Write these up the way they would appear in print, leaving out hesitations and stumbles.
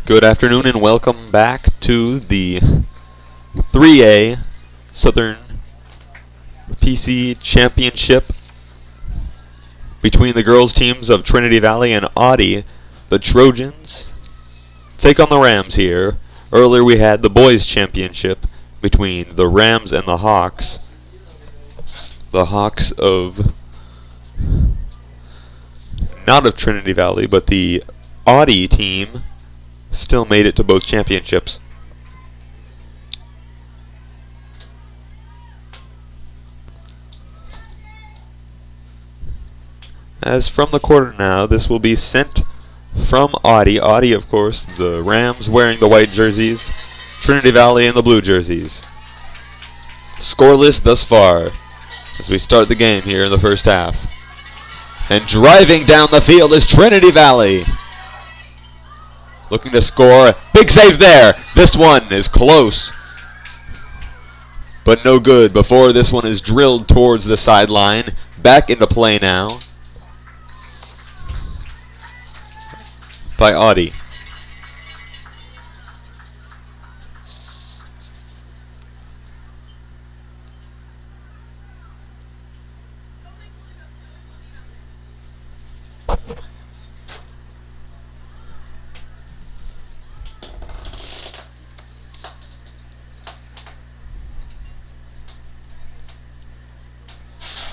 Good afternoon and welcome back to the 3A Southern PC Championship between the girls teams of Trinity Valley and Awty. The Trojans take on the Rams here. Earlier we had the boys championship between the Rams and the Hawks. The Hawks of not of Trinity Valley, but the Awty team still made it to both championships. As from the corner now, this will be sent from Awty. Awty, of course, the Rams wearing the white jerseys, Trinity Valley in the blue jerseys. Scoreless thus far as we start the game here in the first half. And driving down the field is Trinity Valley. Looking to score. Big save there. This one is close, but no good before this one is drilled towards the sideline. Back into play now by Awty.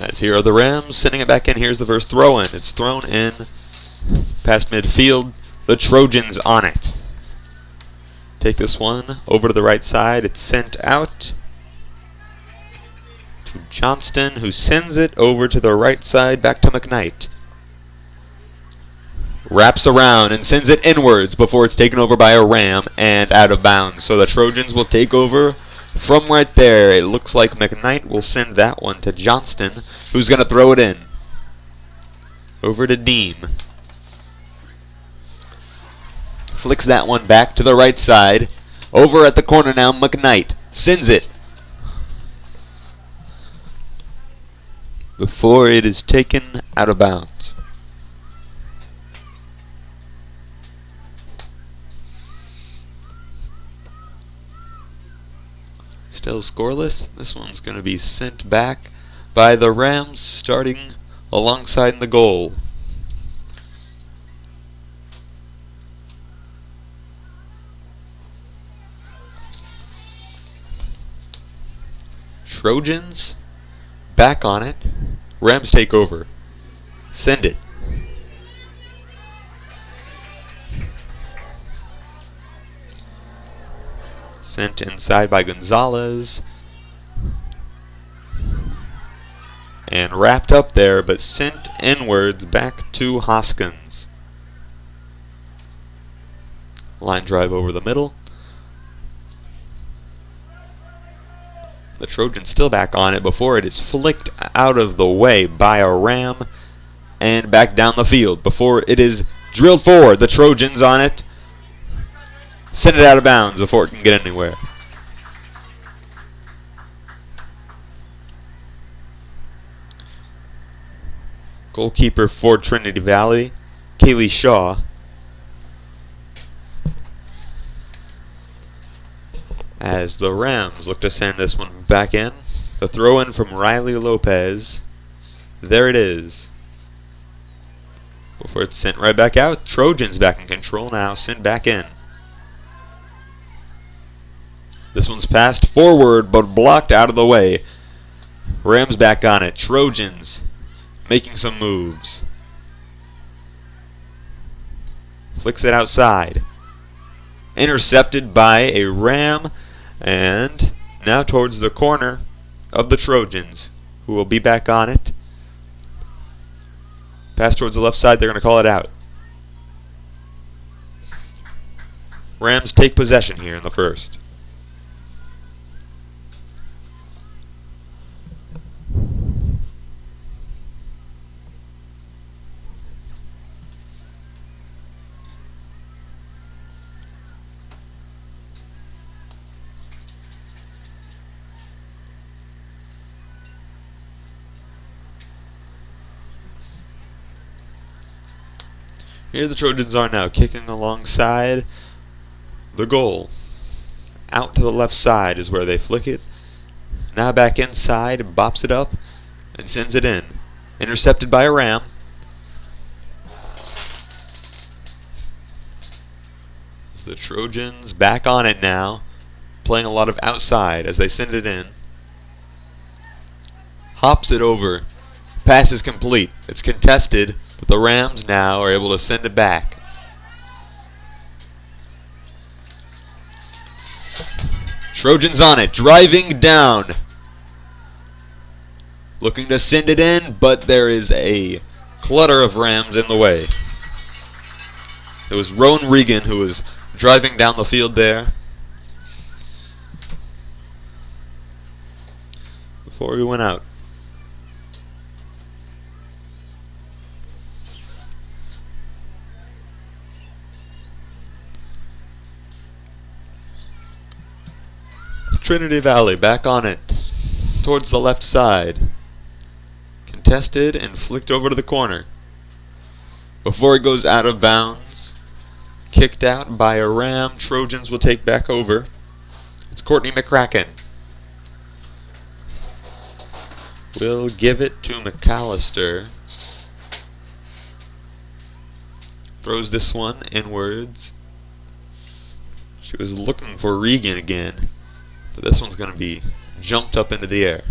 As here are the Rams sending it back in. Here's the first throw in. It's thrown in past midfield. The Trojans on it. Take this one over to the right side. It's sent out to Johnston, who sends it over to the right side back to McKnight. Wraps around and sends it inwards before it's taken over by a Ram and out of bounds. So the Trojans will take over from right there. It looks like McKnight will send that one to Johnston, who's going to throw it in. Over to Deem. Flicks that one back to the right side. Over at the corner now, McKnight sends it before it is taken out of bounds. Still scoreless. This one's going to be sent back by the Rams, starting alongside the goal. Trojans back on it. Rams take over. Send it. Sent inside by Gonzalez. And wrapped up there, but sent inwards back to Hoskins. Line drive over the middle. The Trojans still back on it before it is flicked out of the way by a Ram and back down the field before it is drilled forward. The Trojans on it. Send it out of bounds before it can get anywhere. Goalkeeper for Trinity Valley, Kaylee Shaw. As the Rams look to send this one back in. The throw in from Riley Lopez. There it is. Before it's sent right back out. Trojans back in control now. Sent back in. This one's passed forward but blocked out of the way. Rams back on it. Trojans making some moves. Flicks it outside. Intercepted by a Ram. And now towards the corner of the Trojans, who will be back on it. Pass towards the left side. They're going to call it out. Rams take possession here in the first. Here the Trojans are now kicking alongside the goal. Out to the left side is where they flick it. Now back inside, bops it up, and sends it in. Intercepted by a ram. So the Trojans back on it now, playing a lot of outside as they send it in. Hops it over. Pass is complete. It's contested, but the Rams now are able to send it back. Trojans on it, driving down. Looking to send it in, but there is a clutter of Rams in the way. It was Roan Regan who was driving down the field there. Before he went out. Trinity Valley back on it. Towards the left side. Contested and flicked over to the corner. Before it goes out of bounds. Kicked out by a ram. Trojans will take back over. It's Courtney McCracken. Will give it to McAllister. Throws this one inwards. She was looking for Regan again. But this one's going to be jumped up into the air.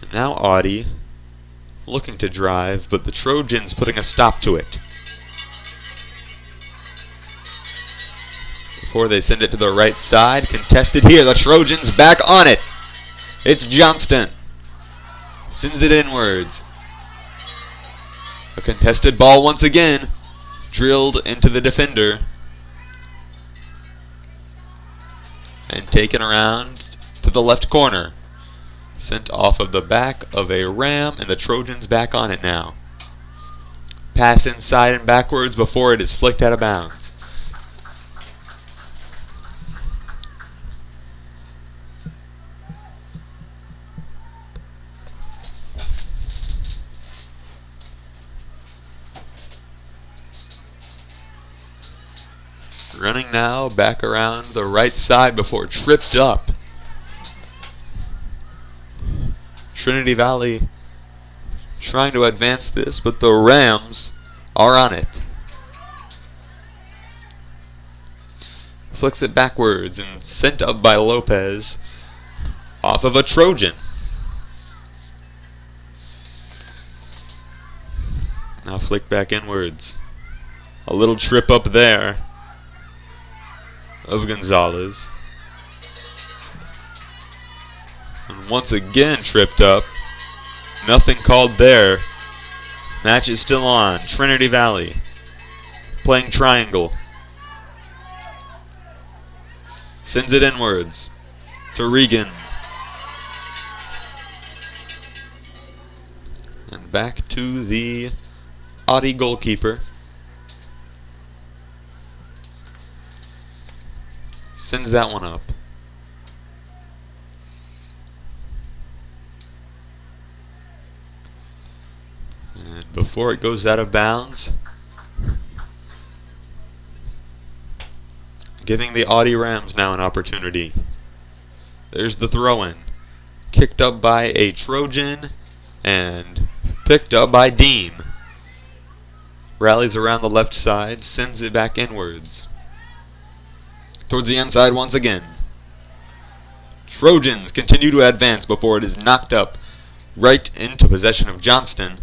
And now Awty looking to drive, but the Trojans putting a stop to it. Before they send it to the right side, contested here. The Trojans back on it. It's Johnston. Sends it inwards. A contested ball once again. Drilled into the defender. And taken around to the left corner. Sent off of the back of a ram, and the Trojans back on it now. Pass inside and backwards before it is flicked out of bounds. Running now back around the right side before tripped up. Trinity Valley trying to advance this, but the Rams are on it. Flicks it backwards and sent up by Lopez off of a Trojan. Now flick back inwards. A little trip up there of Gonzalez. And once again tripped up. Nothing called there. Match is still on. Trinity Valley playing triangle. Sends it inwards to Regan. And back to the Awty goalkeeper. Sends that one up. And before it goes out of bounds, giving the Awty Rams now an opportunity. There's the throw-in. Kicked up by a Trojan and picked up by Deem. Rallies around the left side, sends it back inwards. Towards the inside once again. Trojans continue to advance before it is knocked up right into possession of Johnston.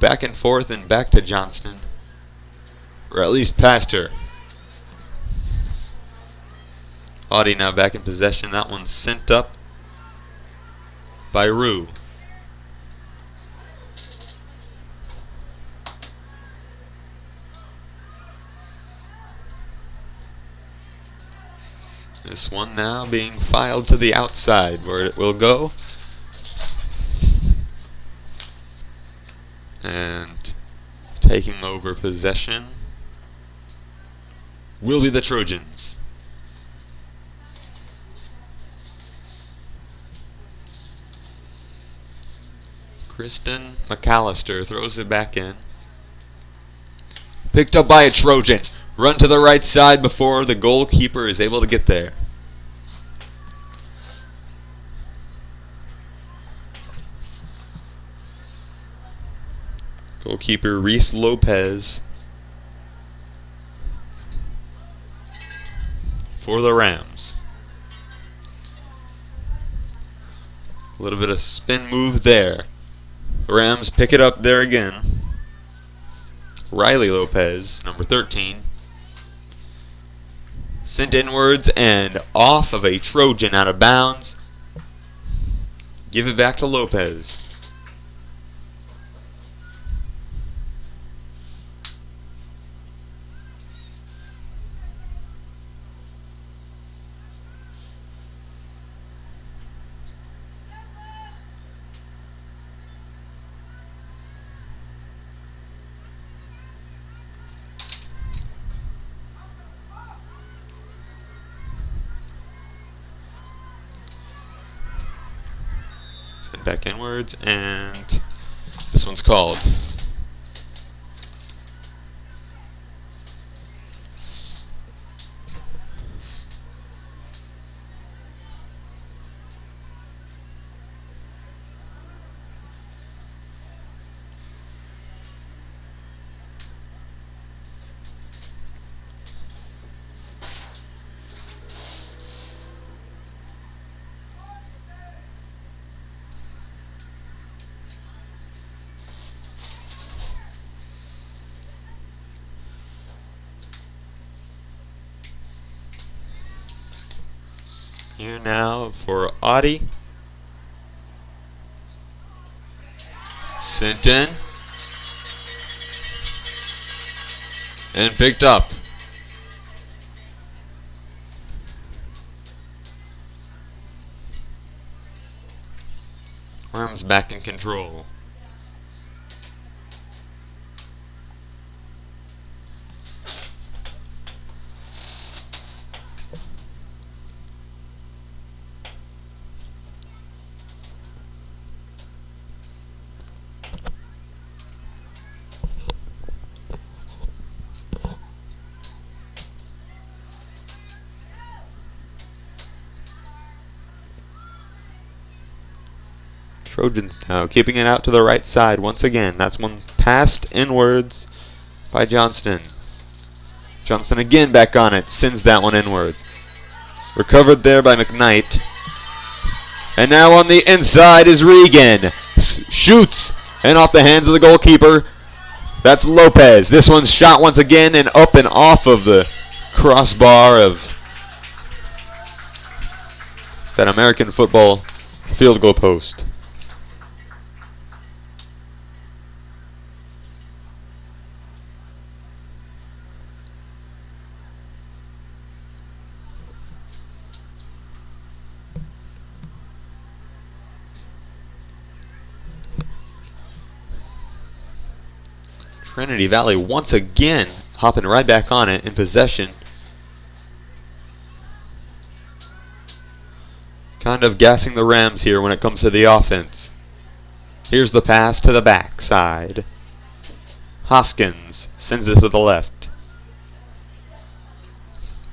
Back and forth and back to Johnston. Or at least past her. Awty now back in possession. That one's sent up by Rue. This one now being filed to the outside where it will go. And taking over possession will be the Trojans. Kristen McAllister throws it back in. Picked up by a Trojan. Run to the right side before the goalkeeper is able to get there. Goalkeeper Reese Lopez for the Rams. A little bit of spin move there. The Rams pick it up there again. Riley Lopez, number 13. Sent inwards and off of a Trojan out of bounds. Give it back to Lopez. Send back inwards, and this one's called. Here now for Awty. Sent in. And picked up. Rams back in control. Trojans now keeping it out to the right side once again. That's one passed inwards by Johnston. Johnston again back on it. Sends that one inwards. Recovered there by McKnight. And now on the inside is Regan. Shoots. And off the hands of the goalkeeper. That's Lopez. This one's shot once again and up and off of the crossbar of that American football field goal post. Trinity Valley once again hopping right back on it in possession. Kind of gassing the Rams here when it comes to the offense. Here's the pass to the backside. Hoskins sends it to the left.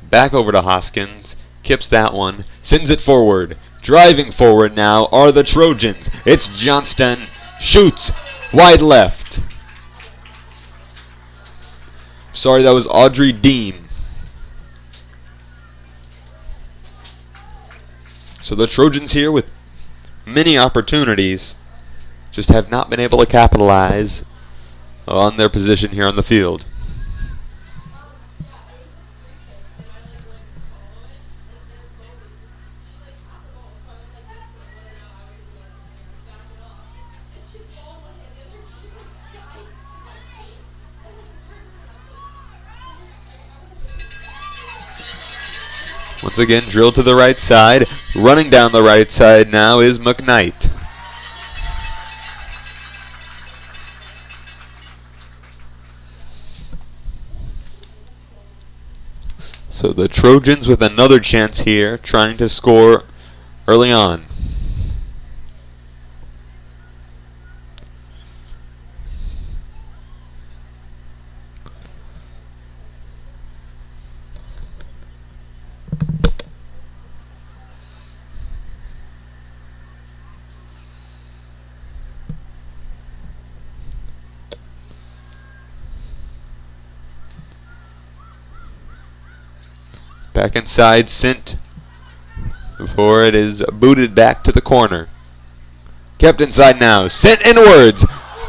Back over to Hoskins. Kips that one. Sends it forward. Driving forward now are the Trojans. It's Johnston. Shoots. Wide left. Sorry, that was Audrey Deem. So the Trojans here with many opportunities just have not been able to capitalize on their position here on the field. Once again, drilled to the right side. Running down the right side now is McKnight. So the Trojans with another chance here, trying to score early on. Back inside, sent before it is booted back to the corner. Kept inside now, sent inwards.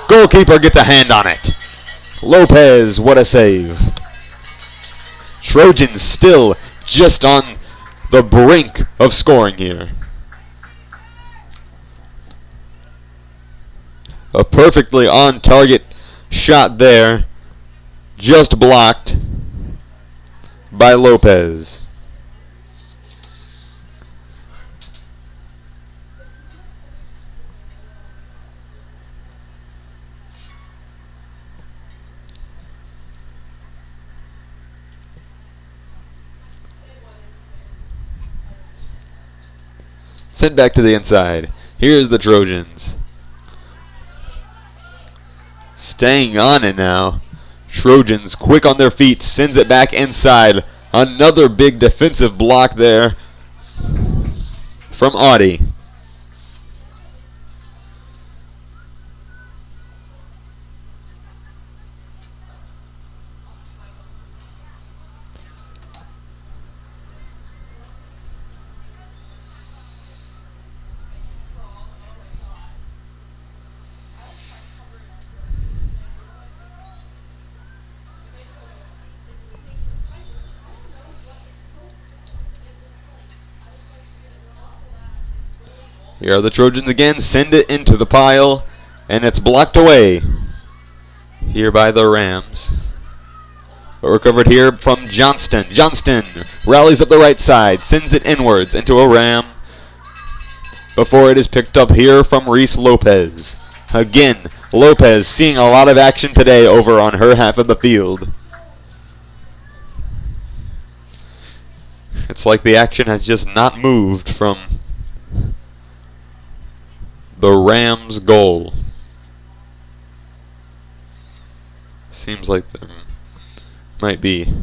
Goalkeeper gets a hand on it. Lopez, what a save. Trojans still just on the brink of scoring here. A perfectly on target shot there, just blocked by Lopez. Sent back to the inside. Here's the Trojans. Staying on it now. Trojans quick on their feet. Sends it back inside. Another big defensive block there from Awty. Here are the Trojans again, send it into the pile, and it's blocked away here by the Rams. But recovered here from Johnston. Johnston rallies up the right side, sends it inwards into a Ram before it is picked up here from Reese Lopez. Again, Lopez seeing a lot of action today over on her half of the field. It's like the action has just not moved from the Rams' goal. Seems like there might be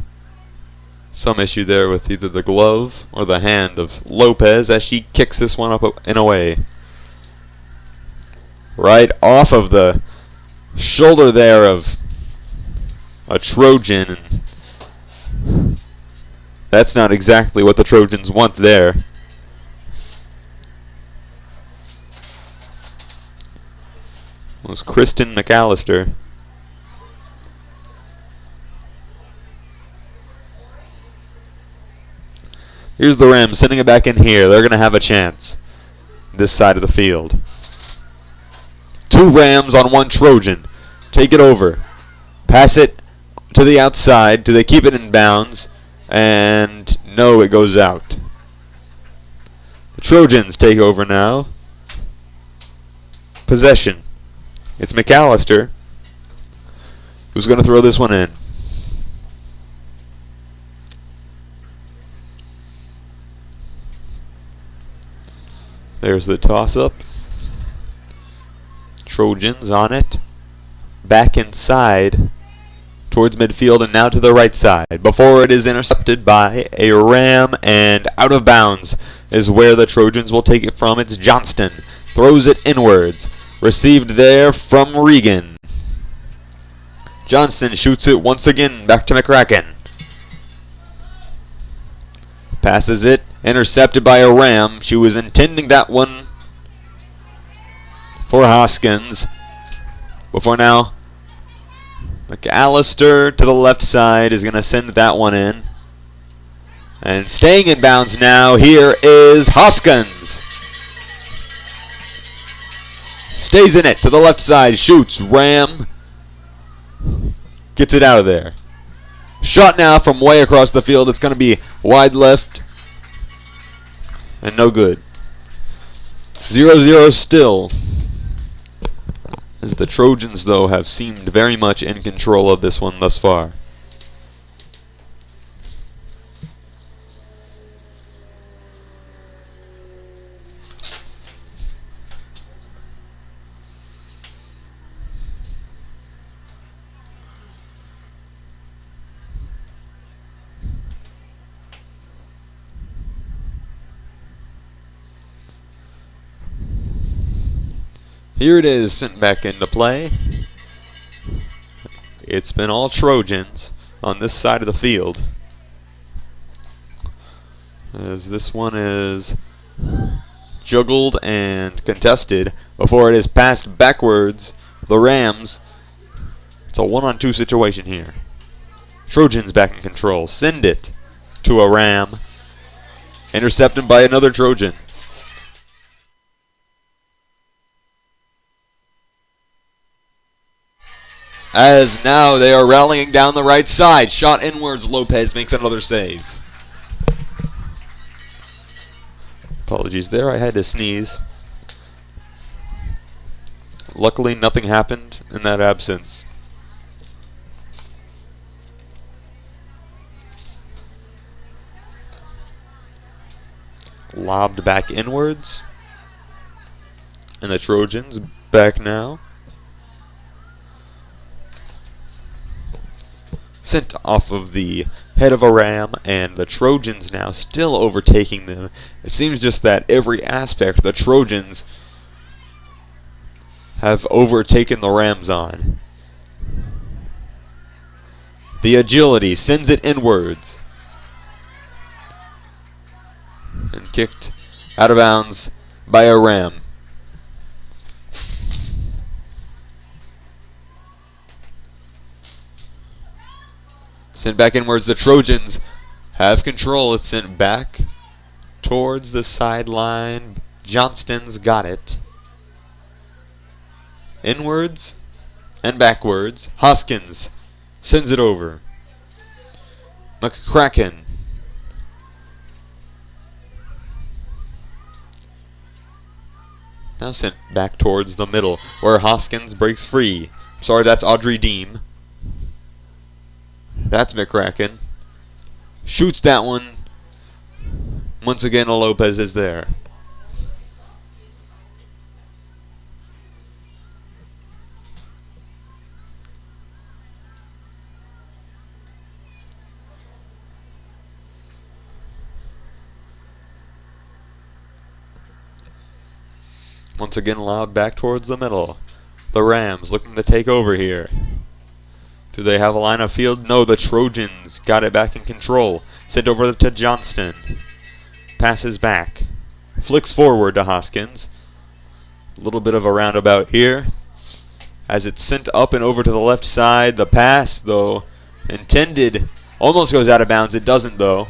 some issue there with either the glove or the hand of Lopez as she kicks this one up and away. Right off of the shoulder there of a Trojan. And that's not exactly what the Trojans want there. It was Kristen McAllister. Here's the Rams sending it back in here. They're going to have a chance this side of the field. Two Rams on one Trojan. Take it over. Pass it to the outside. Do they keep it in bounds? And no, it goes out. The Trojans take over now. Possession. It's McAllister who's going to throw this one in. There's the toss-up. Trojans on it. Back inside towards midfield and now to the right side. Before it is intercepted by a Ram and out of bounds is where the Trojans will take it from. It's Johnston. Throws it inwards. Received there from Regan. Johnston shoots it once again back to McCracken. Passes it. Intercepted by a Ram. She was intending that one for Hoskins. Before now, McAllister to the left side is going to send that one in. And staying in bounds now, here is Hoskins. Stays in it to the left side, shoots, Ram gets it out of there. Shot now from way across the field. It's going to be wide left and no good. 0-0 still, as the Trojans though have seemed very much in control of this one thus far. Here it is, sent back into play. It's been all Trojans on this side of the field. as this one is juggled and contested before it is passed backwards. The Rams. It's a 1-on-2 situation here. Trojans back in control. Send it to a Ram. Intercepted by another Trojan. As now they are rallying down the right side. Shot inwards. Lopez makes another save. Apologies there, I had to sneeze. Luckily nothing happened in that absence. Lobbed back inwards. And the Trojans back now. Sent off of the head of a Ram, and the Trojans now still overtaking them. It seems just that every aspect the Trojans have overtaken the Rams on. The agility sends it inwards. And kicked out of bounds by a Ram. Sent back inwards. The Trojans have control. It's sent back towards the sideline. Johnston's got it. Inwards and backwards. Hoskins sends it over. McCracken. Now sent back towards the middle where Hoskins breaks free. Sorry, that's Audrey Deem. That's McCracken. Shoots that one. Once again, Lopez is there. Once again, allowed back towards the middle. The Rams looking to take over here. Do they have a line of field? No, the Trojans got it back in control. Sent over to Johnston. Passes back. Flicks forward to Hoskins. A little bit of a roundabout here. As it's sent up and over to the left side. The pass, though, intended, almost goes out of bounds. It doesn't, though.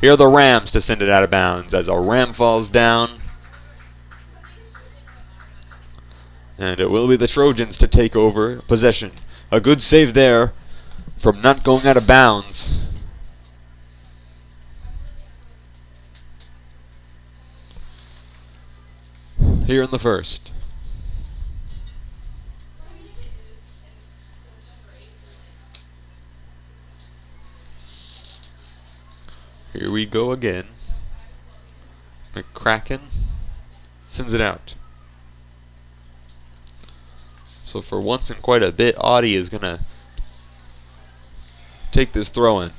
Here are the Rams to send it out of bounds as a Ram falls down. And it will be the Trojans to take over possession. A good save there from not going out of bounds. Here in the first. Here we go again. McCracken sends it out. So for once in quite a bit, Awty is going to take this throw in.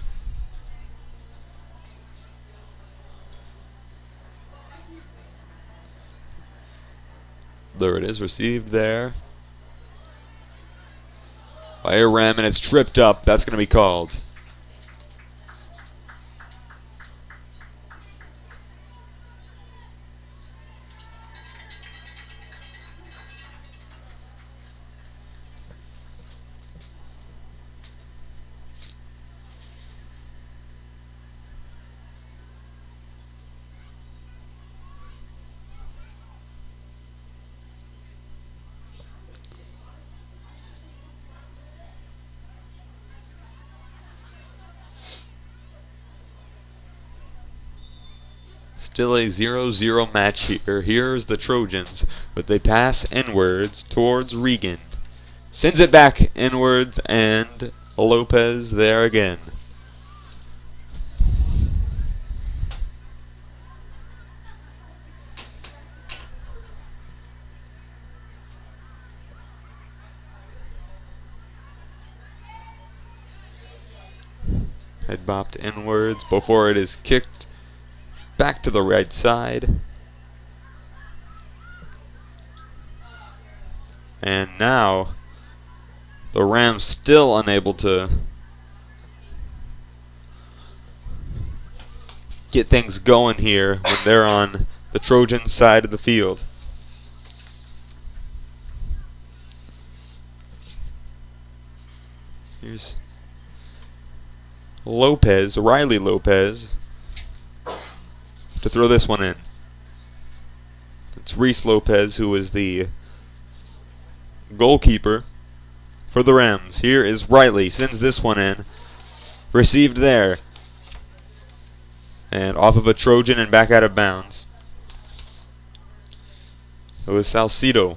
There it is, received there by a Ram, and it's tripped up. That's going to be called. Still a 0-0 match here. Here's the Trojans, but they pass inwards towards Regan. Sends it back inwards, and Lopez there again. Head bopped inwards before it is kicked back to the right side. And now the Rams still unable to get things going here when they're on the Trojan side of the field. Here's Riley Lopez, to throw this one in. It's Reese Lopez, who is the goalkeeper for the Rams. Here is Riley, sends this one in. Received there. And off of a Trojan and back out of bounds. It was Salcido.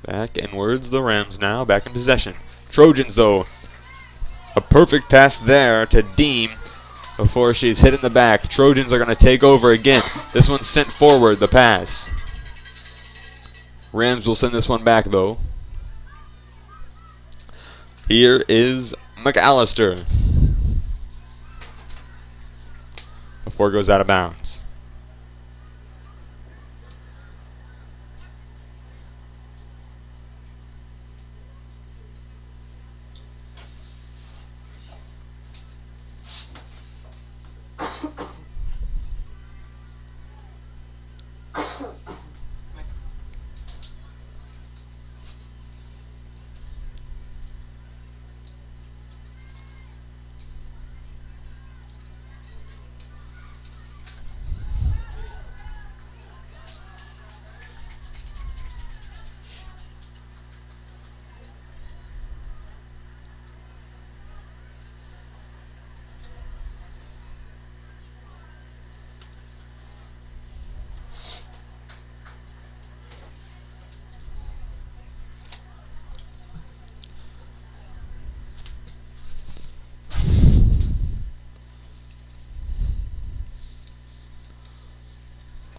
Back inwards, the Rams now, back in possession. Trojans, though, a perfect pass there to Deem before she's hit in the back. Trojans are going to take over again. This one's sent forward, the pass. Rams will send this one back, though. Here is McAllister before it goes out of bounds.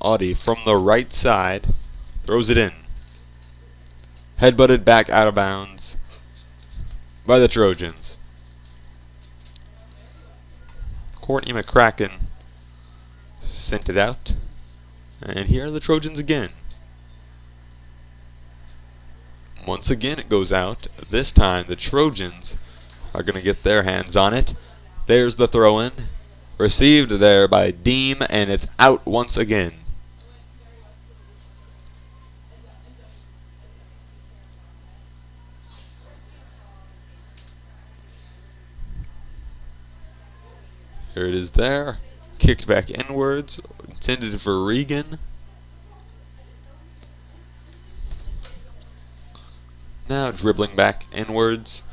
Awty from the right side throws it in. Headbutted back out of bounds by the Trojans. Courtney McCracken sent it out. And here are the Trojans again. Once again it goes out. This time the Trojans are going to get their hands on it. There's the throw-in. Received there by Deem, and it's out once again. Here it is there. Kicked back inwards. Intended for Regan. Now dribbling back inwards.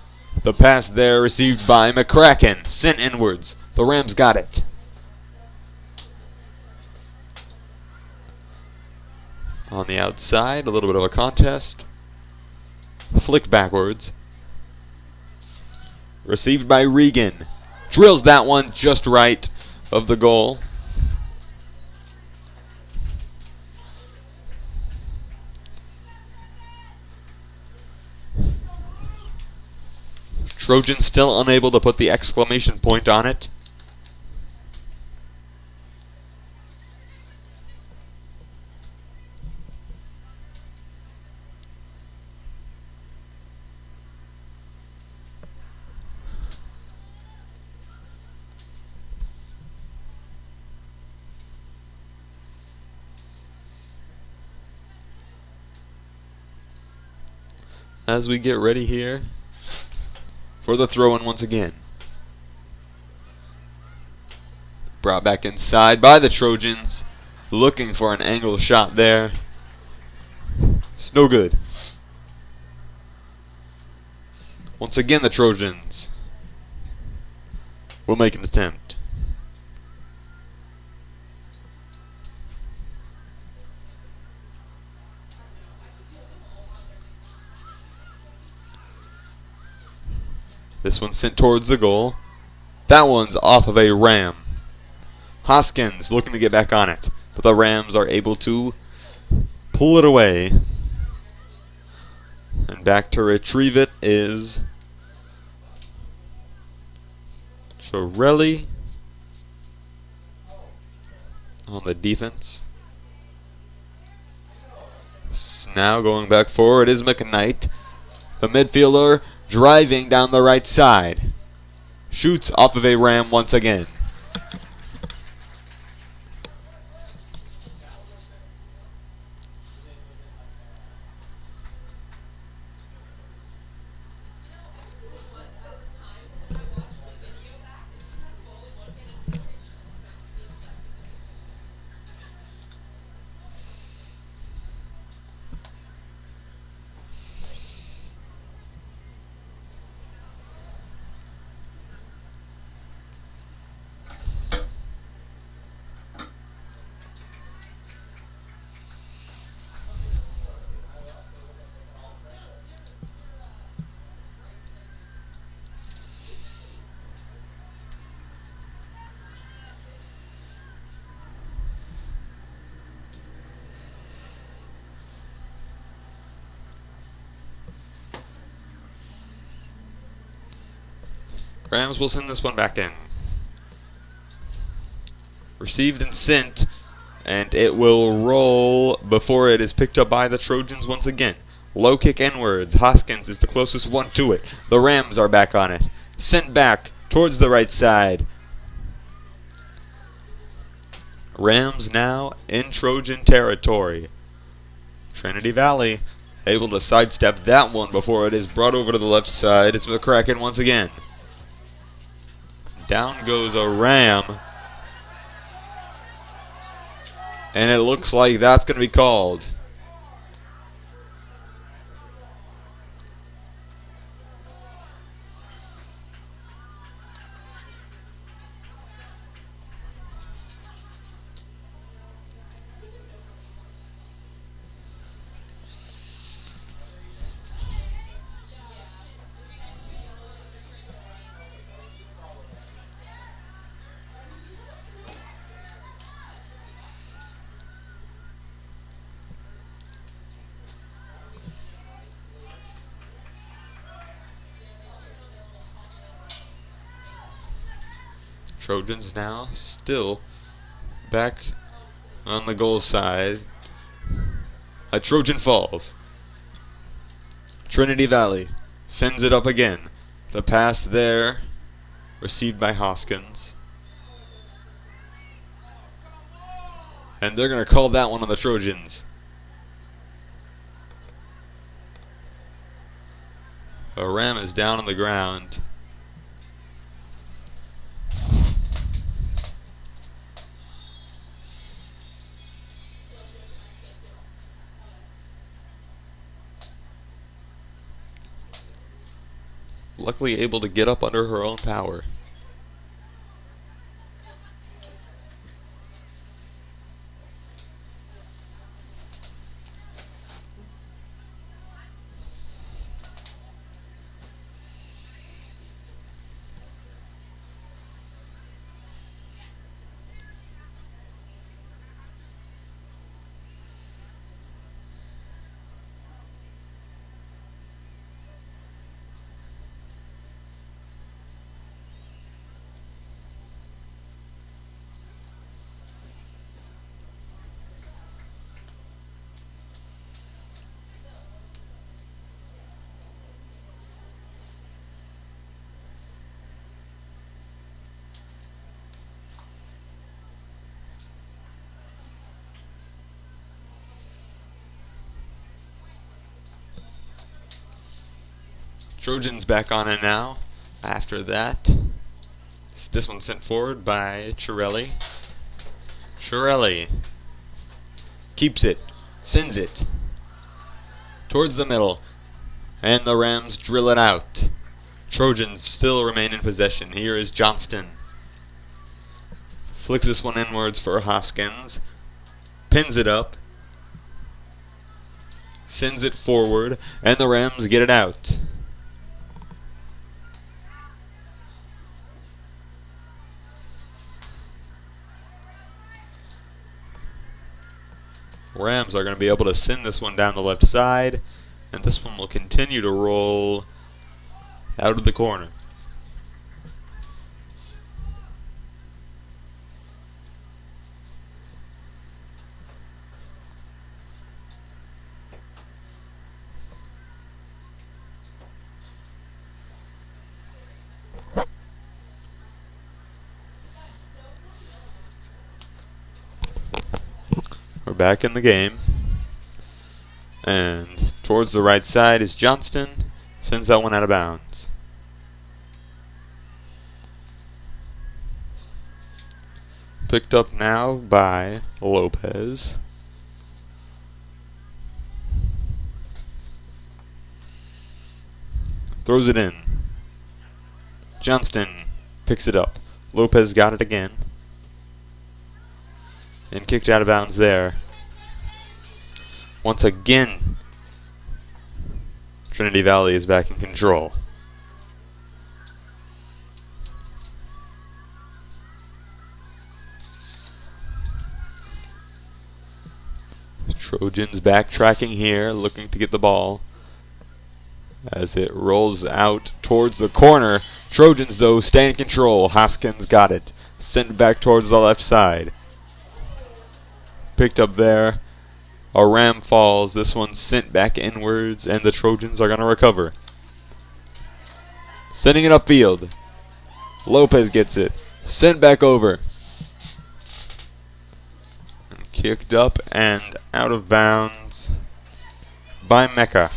The pass there received by McCracken. Sent inwards. The Rams got it. On the outside, a little bit of a contest. Flicked backwards. Received by Regan. Drills that one just right of the goal. Trojans still unable to put the exclamation point on it. As we get ready here for the throw-in once again. Brought back inside by the Trojans. Looking for an angle shot there. It's no good. Once again the Trojans will make an attempt. This one sent towards the goal. That one's off of a ram. Hoskins looking to get back on it, but the Rams are able to pull it away. And back to retrieve it is Trinity on the defense. Now going back forward is McKnight, the midfielder, driving down the right side. Shoots off of a ram once again. Rams will send this one back in. Received and sent, and it will roll before it is picked up by the Trojans once again. Low kick inwards. Hoskins is the closest one to it. The Rams are back on it. Sent back towards the right side. Rams now in Trojan territory. Trinity Valley able to sidestep that one before it is brought over to the left side. It's McCracken once again. Down goes a ram. And it looks like that's going to be called. Trojans now still back on the goal side. A Trojan falls. Trinity Valley sends it up again. The pass there received by Hoskins. And they're going to call that one on the Trojans. A ram is down on the ground. Luckily able to get up under her own power. Trojans back on it now. After that, this one sent forward by Trinity. Trinity keeps it, sends it towards the middle, and the Rams drill it out. Trojans still remain in possession. Here is Johnston. Flicks this one inwards for Hoskins. Pins it up. Sends it forward, and the Rams get it out. Rams are going to be able to send this one down the left side, and this one will continue to roll out of the corner. We're back in the game, and towards the right side is Johnston, sends that one out of bounds. Picked up now by Lopez. Throws it in. Johnston picks it up. Lopez got it again. And kicked out of bounds there. Once again, Trinity Valley is back in control. Trojans backtracking here, looking to get the ball. As it rolls out towards the corner. Trojans, though, stay in control. Hoskins got it. Sent back towards the left side. Picked up there. A Ram falls. This one's sent back inwards, and the Trojans are going to recover. Sending it upfield. Lopez gets it. Sent back over. And kicked up and out of bounds by Mecca.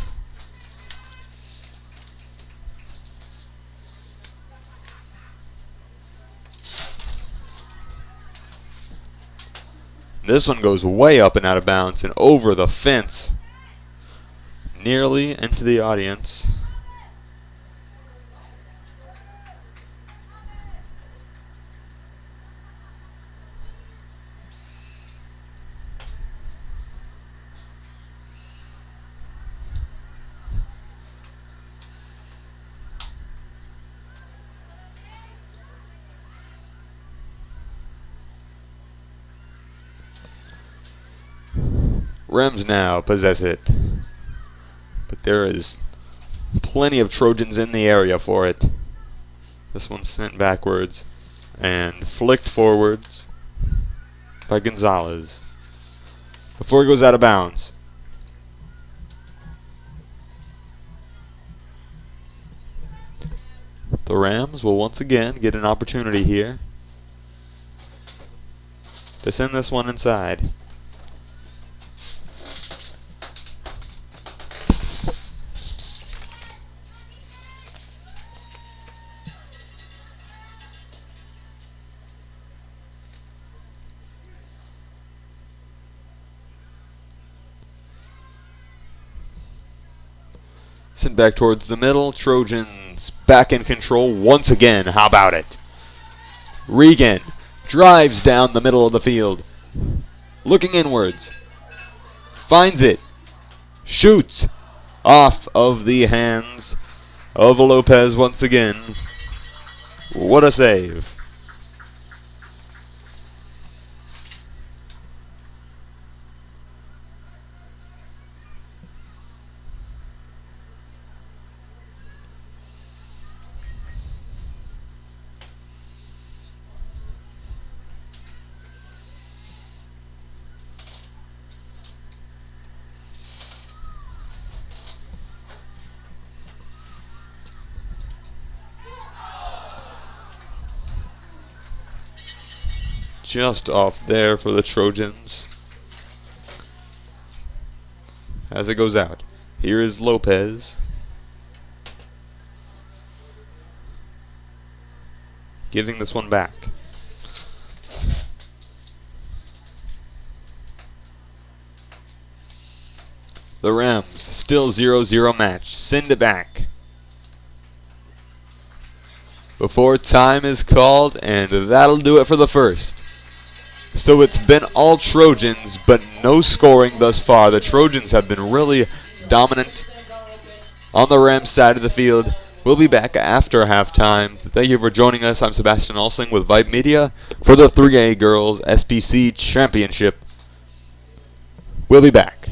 This one goes way up and out of bounds and over the fence, nearly into the audience. Rams now possess it, but there is plenty of Trojans in the area for it. This one's sent backwards and flicked forwards by Gonzalez before he goes out of bounds. The Rams will once again get an opportunity here to send this one inside. Sent back towards the middle. Trojans back in control once again. How about it? Regan drives down the middle of the field. Looking inwards. Finds it. Shoots off of the hands of Lopez once again. What a save. Just off there for the Trojans as it goes out. Here is Lopez giving this one back. The Rams still 0-0 match. Send it back before time is called, and that'll do it for the first. So it's been all Trojans, but no scoring thus far. The Trojans have been really dominant on the Rams side of the field. We'll be back after halftime. Thank you for joining us. I'm Sebastian Olsing with Vype Media for the 3A Girls SPC Championship. We'll be back.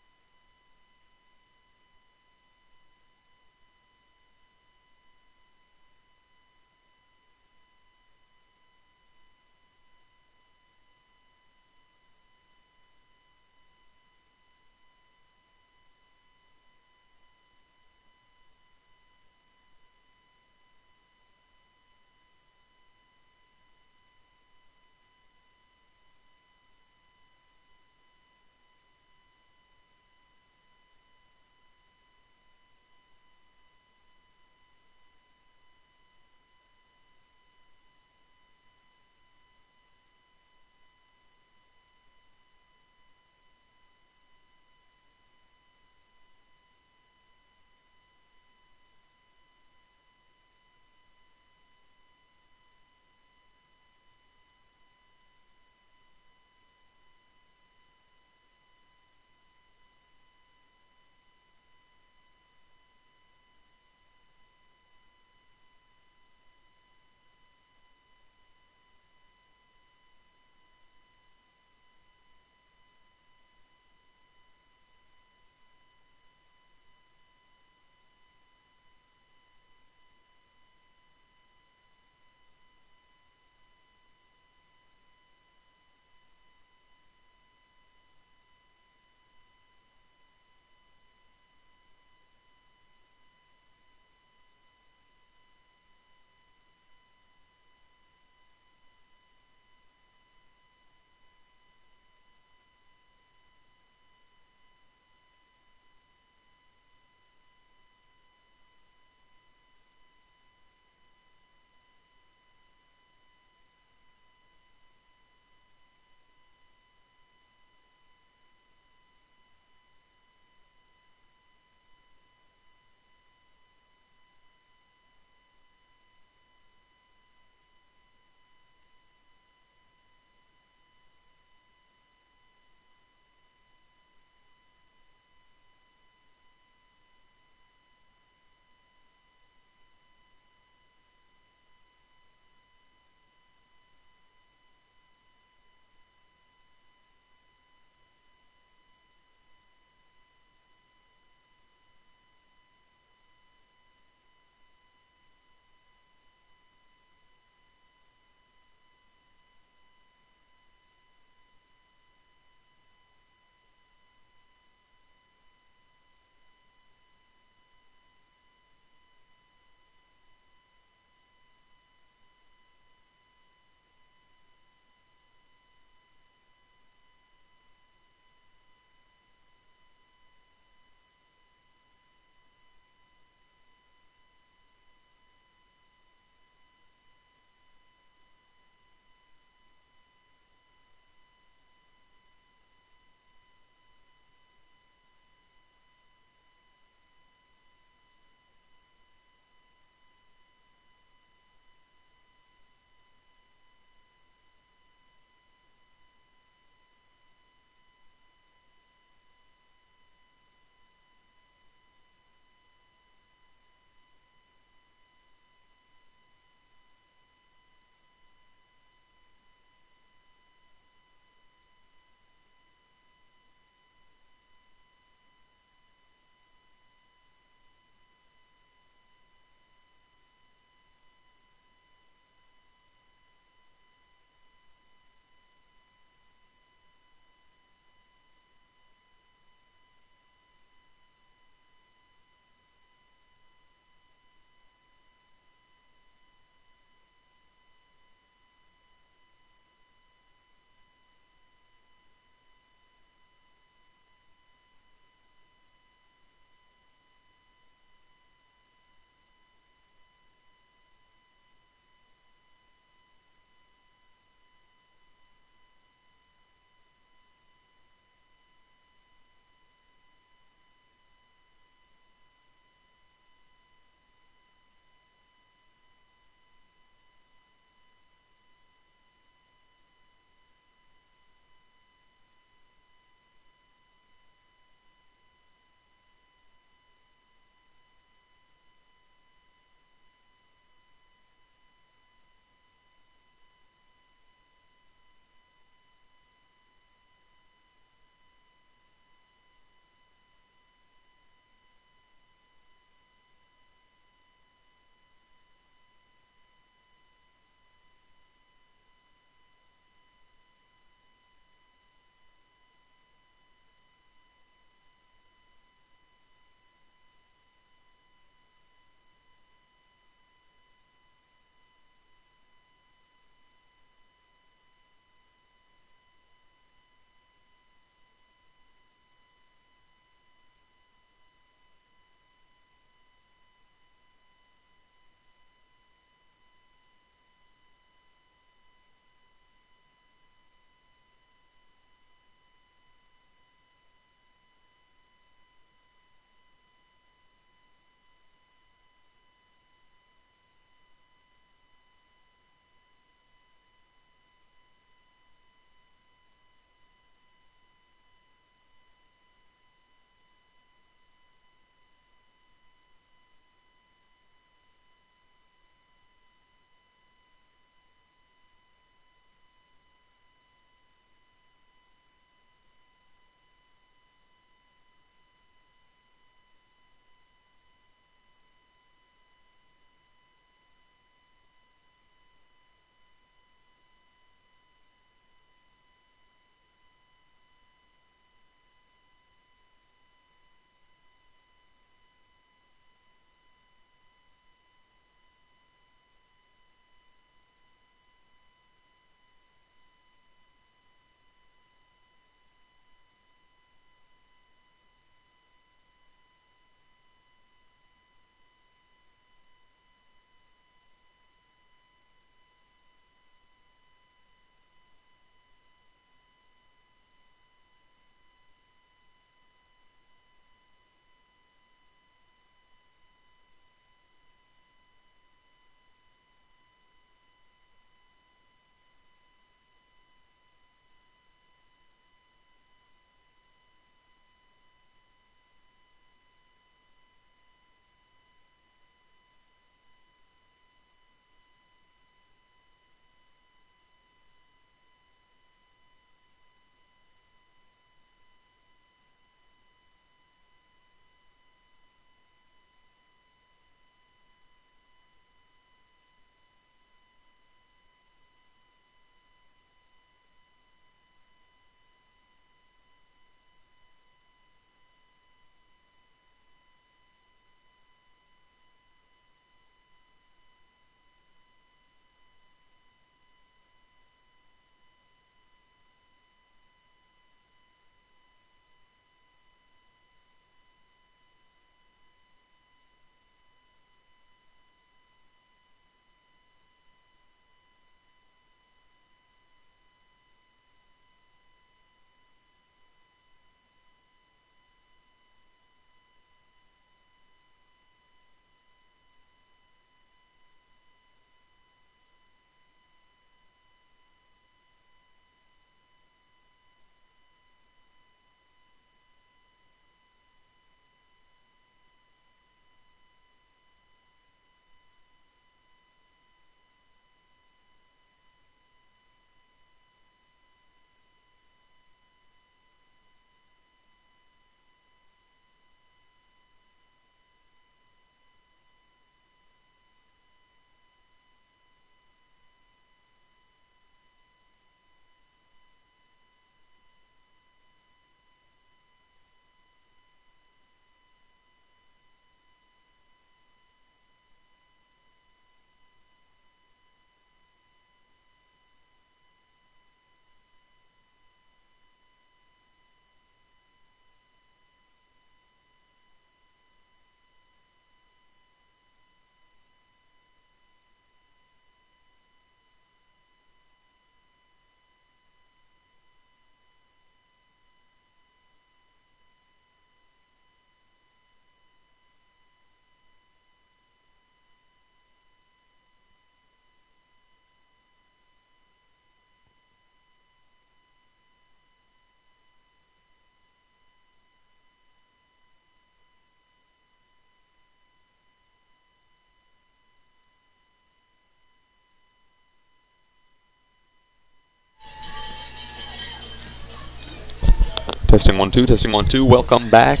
Testing 1 2, testing 1 2. Welcome back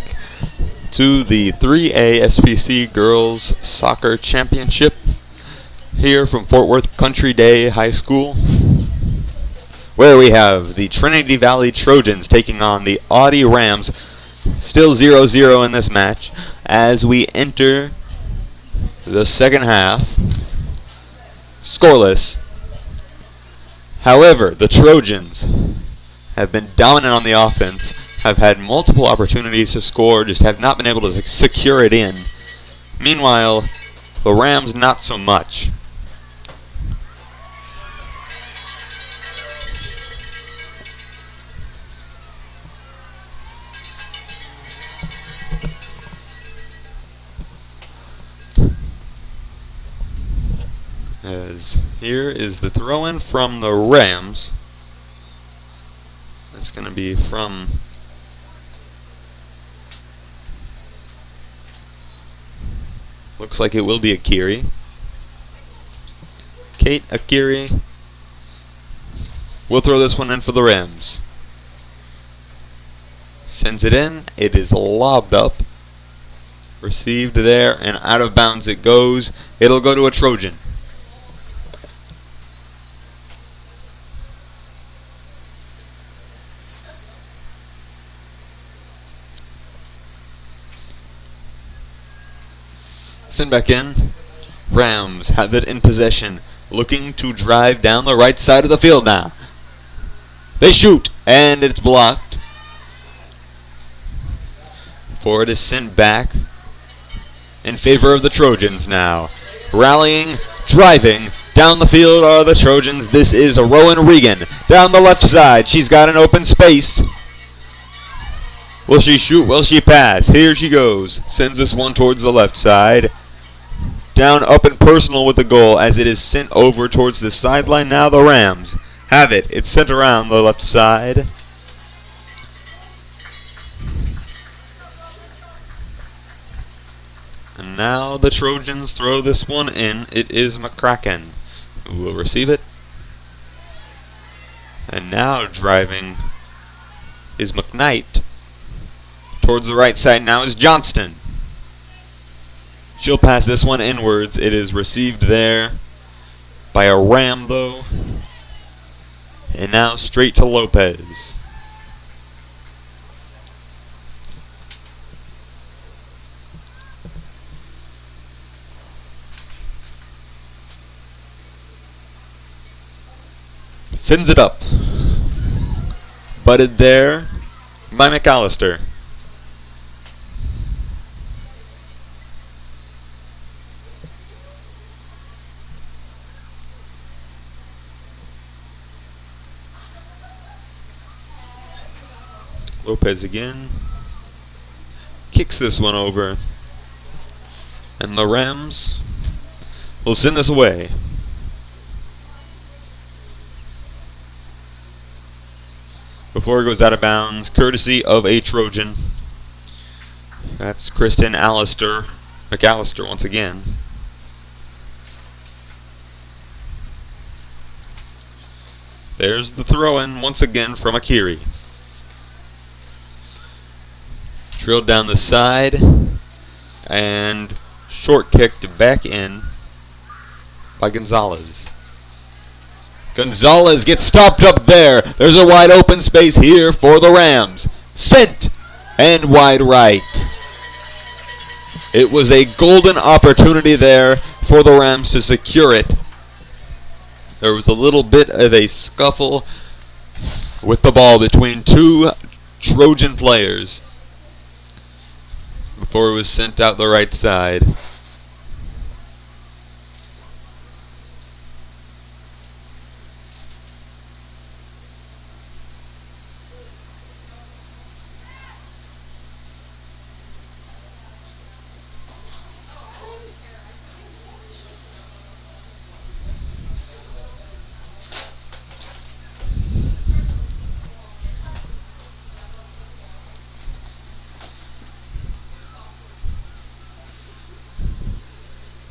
to the 3A SPC Girls Soccer Championship here from Fort Worth Country Day High School, where we have the Trinity Valley Trojans taking on the Awty Rams. Still 0-0 in this match as we enter the second half. Scoreless. However, the Trojans have been dominant on the offense, have had multiple opportunities to score, just have not been able to secure it in. Meanwhile, the Rams not so much. As here is the throw-in from the Rams. It's going to be from looks like it will be Akiri. Kate Akiri will throw this one in for the Rams. Sends it in. It is lobbed up. Received there and out of bounds it goes. It'll go to a Trojan. Send back in. Rams have it in possession, looking to drive down the right side of the field now. They shoot, and it's blocked. Forward is sent back in favor of the Trojans now. Rallying, driving down the field are the Trojans. This is Rowan Regan down the left side. She's got an open space. Will she shoot? Will she pass? Here she goes. Sends this one towards the left side. Down, up, and personal with the goal as it is sent over towards the sideline. Now the Rams have it. It's sent around the left side. And now the Trojans throw this one in. It is McCracken who will receive it. And now driving is McKnight. Towards the right side now is Johnston. She'll pass this one inwards. It is received there by a Ram though. And now straight to Lopez. Sends it up. Butted there by McAllister. Lopez again. Kicks this one over. And the Rams will send this away. Before it goes out of bounds, courtesy of a Trojan. That's Kristen McAllister once again. There's the throw-in once again from Akiri. Drilled down the side and short kicked back in by Gonzalez. Gonzalez gets stopped up there. There's a wide open space here for the Rams. Sent and wide right. It was a golden opportunity there for the Rams to secure it. There was a little bit of a scuffle with the ball between two Trojan players before it was sent out the right side.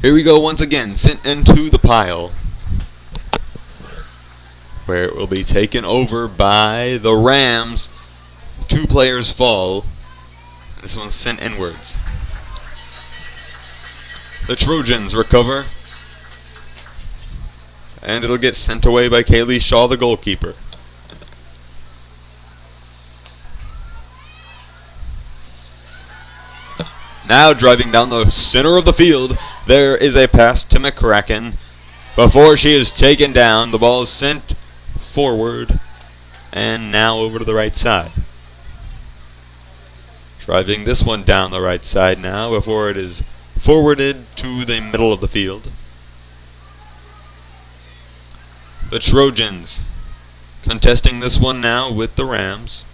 Here we go once again, sent into the pile, where it will be taken over by the Rams. 2 players fall. This one's sent inwards. The Trojans recover. And it'll get sent away by Kaylee Shaw, the goalkeeper. Now driving down the center of the field, there is a pass to McCracken. Before she is taken down, the ball is sent forward and now over to the right side. Driving this one down the right side now before it is forwarded to the middle of the field. The Trojans contesting this one now with the Rams.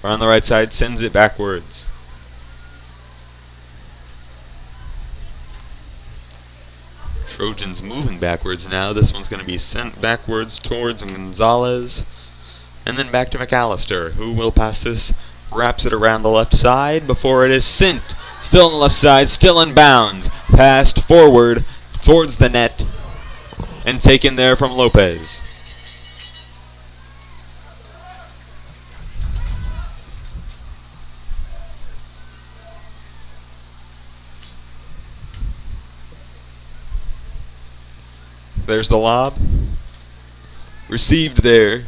On the right side, sends it backwards. Trojans moving backwards now. This one's going to be sent backwards towards Gonzalez. And then back to McAllister, who will pass this, wraps it around the left side before it is sent. Still on the left side, still in bounds. Passed forward towards the net and taken there from Lopez. There's the lob. Received there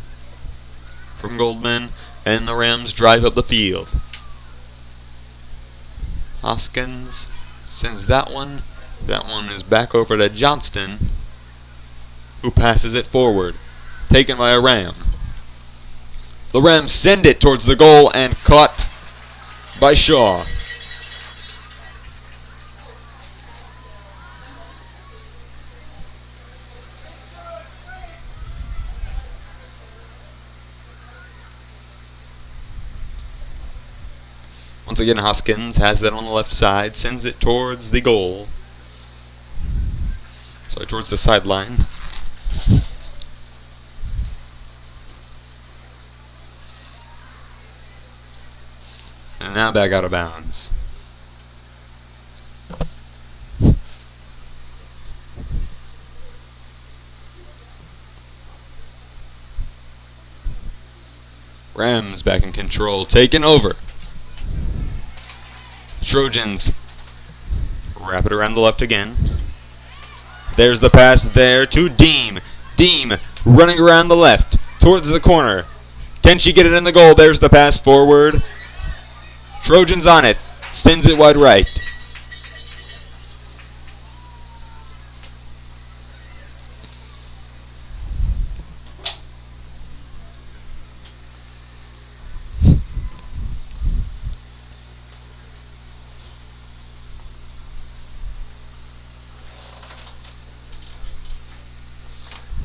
from Goldman, and the Rams drive up the field. Hoskins sends that one. That one is back over to Johnston, who passes it forward. Taken by a Ram. The Rams send it towards the goal and caught by Shaw. Once again, Hoskins has that on the left side, sends it towards the goal. Sorry, towards the sideline. And now back out of bounds. Rams back in control, taken over. Trojans wrap it around the left again. There's the pass there to Deem. Deem running around the left towards the corner. Can she get it in the goal? There's the pass forward. Trojans on it. Sends it wide right.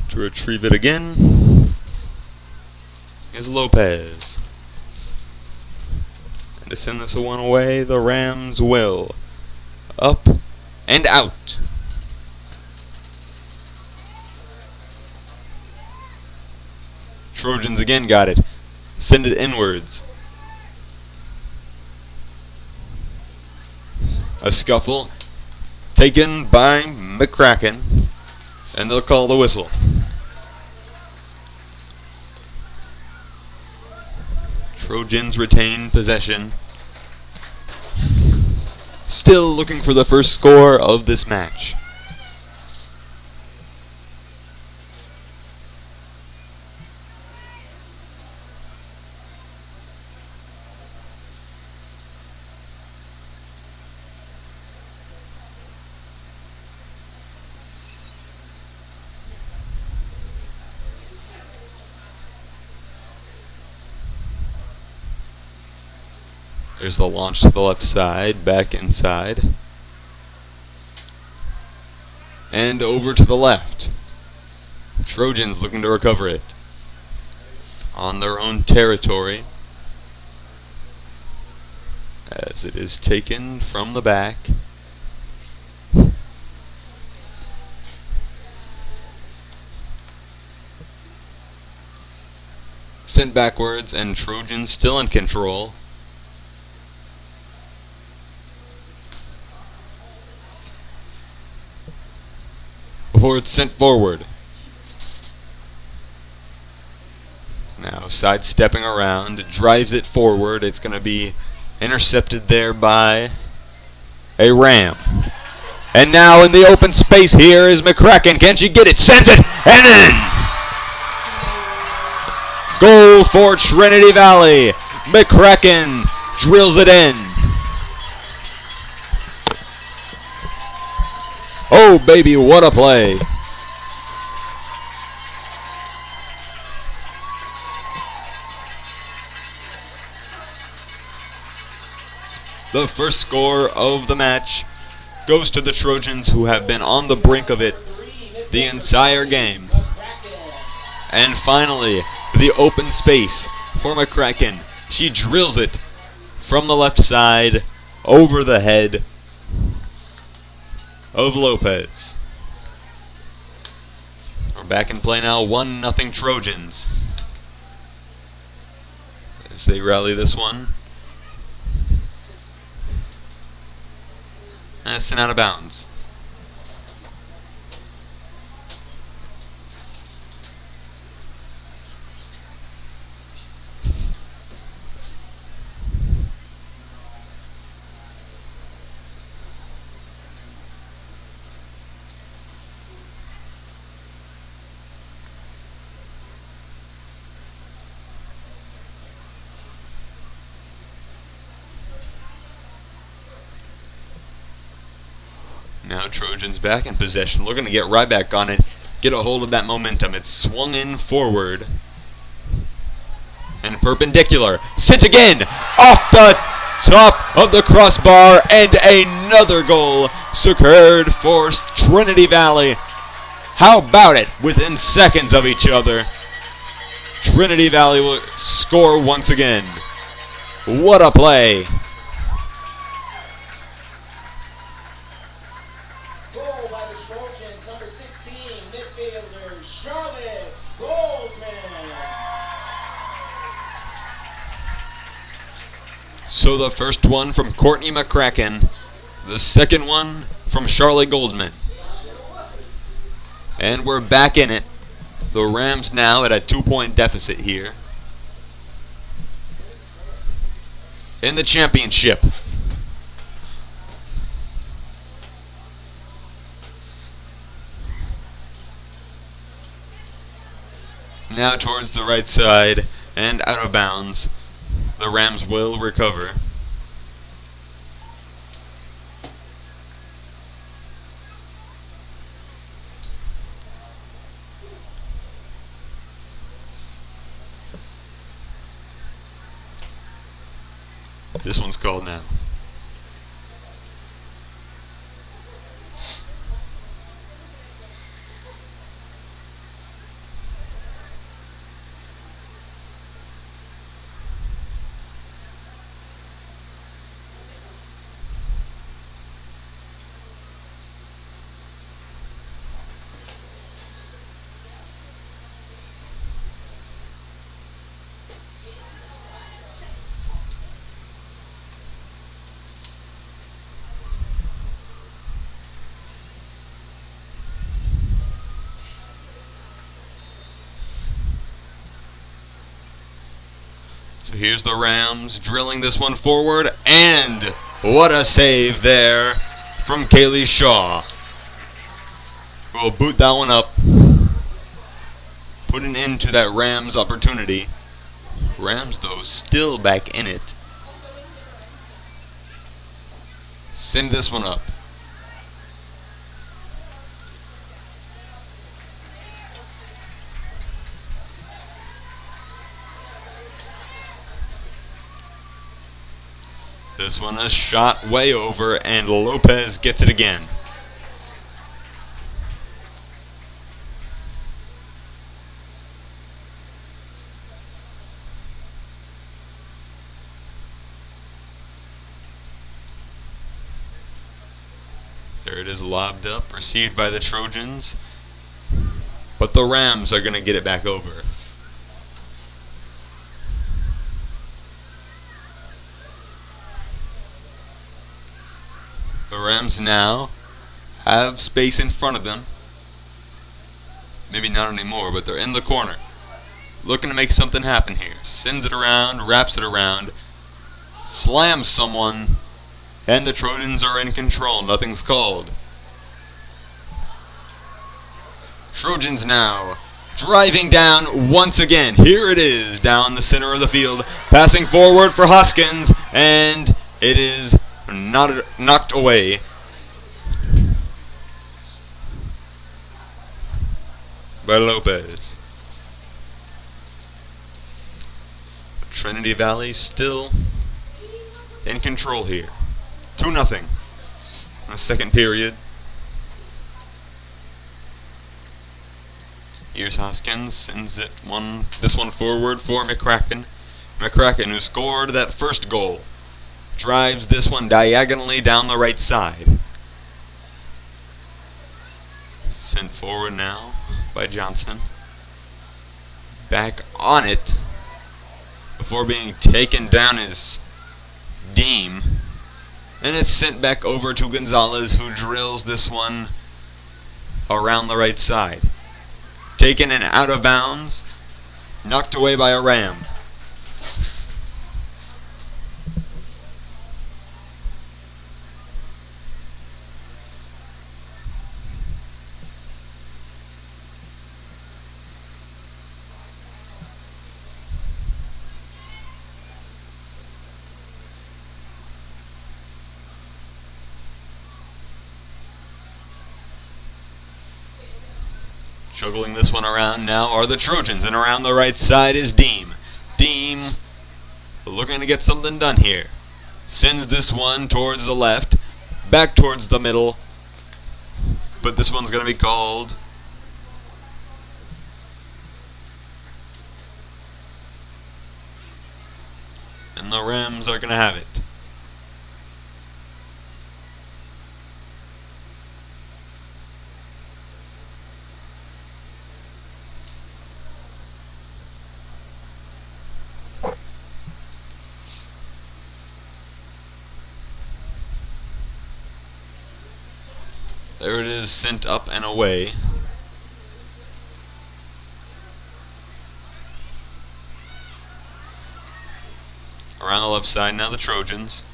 To retrieve it again is Lopez. And to send this one away, the Rams will. Up and out. Trojans again got it. Send it inwards. A scuffle taken by McCracken, and they'll call the whistle. Trojans retain possession. Still looking for the first score of this match. There's the launch to the left side, back inside. And over to the left. Trojans looking to recover it. On their own territory. As it is taken from the back. Sent backwards, and Trojans still in control. Before it's sent forward. sidestepping around, drives it forward. It's going to be intercepted there by a Ram. And now in the open space here is McCracken. Can she get it? Sends it! And in! Goal for Trinity Valley. McCracken drills it in. Oh, baby, what a play. The first score of the match goes to the Trojans, who have been on the brink of it the entire game. And finally, the open space for McCracken. She drills it from the left side over the head of Lopez. We're back in play now, 1-0 Trojans. As they rally this one. And it's sent out of bounds. Now Trojans back in possession, looking to get right back on it, get a hold of that momentum. It's swung in forward and perpendicular. Sent again off the top of the crossbar, and another goal secured for Trinity Valley. How about it? Within seconds of each other, Trinity Valley will score once again. What a play. So the first one from Courtney McCracken, the second one from Charlotte Goldman. And we're back in it. The Rams now at a 2-point deficit here in the championship. Now towards the right side and out of bounds. The Rams will recover. This one's called now. So here's the Rams drilling this one forward, and what a save there from Kaylee Shaw. We'll boot that one up, put an end to that Rams opportunity. Rams, though, still back in it. Send this one up. This one is shot way over, and Lopez gets it again. There it is, lobbed up, received by the Trojans. But the Rams are going to get it back over. The Rams now have space in front of them. Maybe not anymore, but they're in the corner. looking to make something happen here. Sends it around, wraps it around, slams someone, and the Trojans are in control. Nothing's called. Trojans now driving down once again. Here it is, down the center of the field, passing forward for Hoskins, and it is knocked away. By Lopez. Trinity Valley still in control here. 2-0 in the second period. Here's Hoskins, sends this one forward for McCracken. McCracken, who scored that first goal, drives this one diagonally down the right side. Sent forward now by Johnston. Back on it before being taken down is Deem. And it's sent back over to Gonzalez, who drills this one around the right side. Taken and out of bounds, knocked away by a Ram. Juggling this one around now are the Trojans, and around the right side is Deem. Deem looking to get something done here. Sends this one towards the left, back towards the middle, but this one's going to be called. And the Rams are going to have it. There it is, sent up and away. Around the left side now, the Trojans.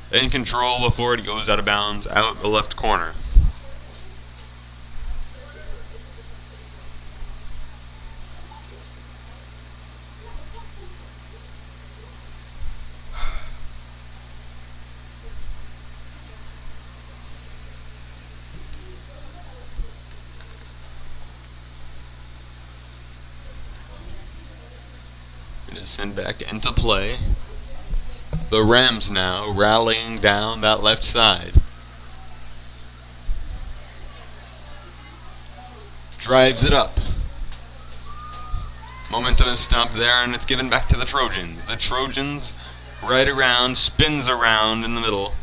In control before it goes out of bounds, out the left corner. It is sent back into play. The Rams now rallying down that left side. Drives it up. Momentum is stopped there, and it's given back to the Trojans. The Trojans right around, spins around in the middle.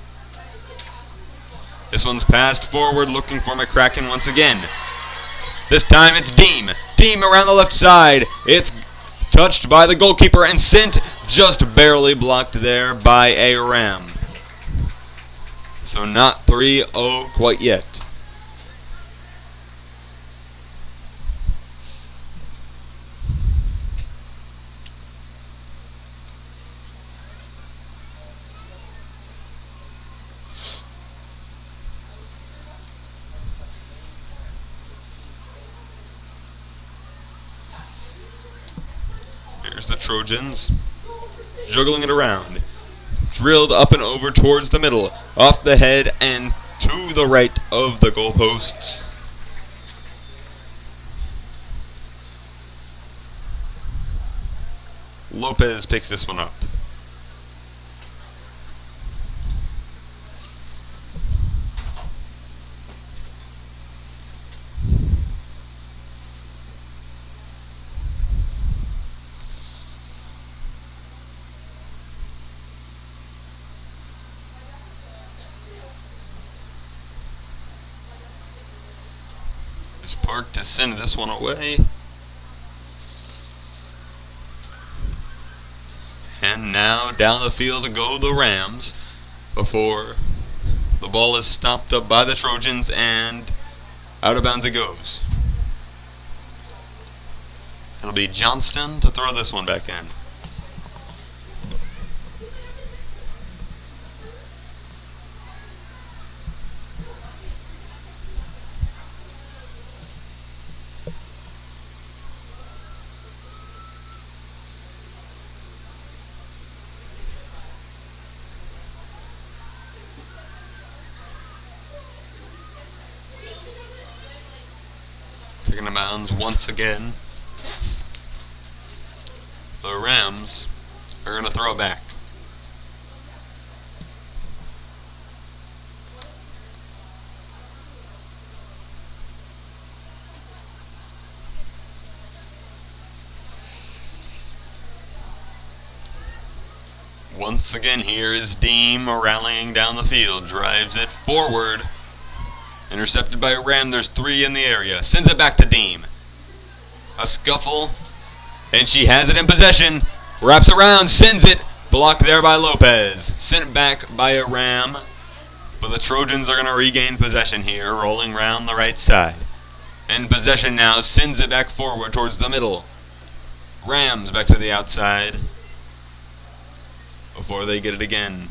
This one's passed forward, looking for McCracken once again. This time it's Deem. Deem around the left side. It's touched by the goalkeeper and sent, just barely blocked there by a Ram. So not 3-0 quite yet. Here's the Trojans, juggling it around. Drilled up and over towards the middle, off the head and to the right of the goalposts. Lopez picks this one up. Park to send this one away. And now down the field to go the Rams before the ball is stopped up by the Trojans and out of bounds it goes. It'll be Johnston to throw this one back in. Taking the mounds once again. The Rams are going to throw it back. Once again, here is Deem rallying down the field. Drives it forward. Intercepted by a Ram. There's 3 in the area. Sends it back to Deem. A scuffle. And she has it in possession. Wraps around. Sends it. Blocked there by Lopez. Sent back by a Ram. But the Trojans are going to regain possession here. Rolling round the right side. In possession now. Sends it back forward towards the middle. Rams back to the outside. Before they get it again.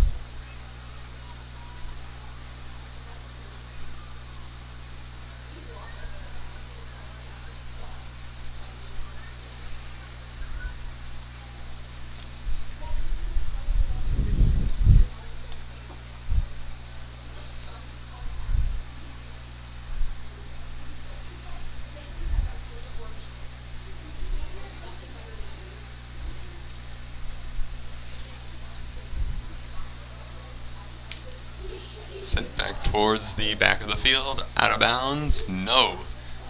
Sent back towards the back of the field. Out of bounds. No.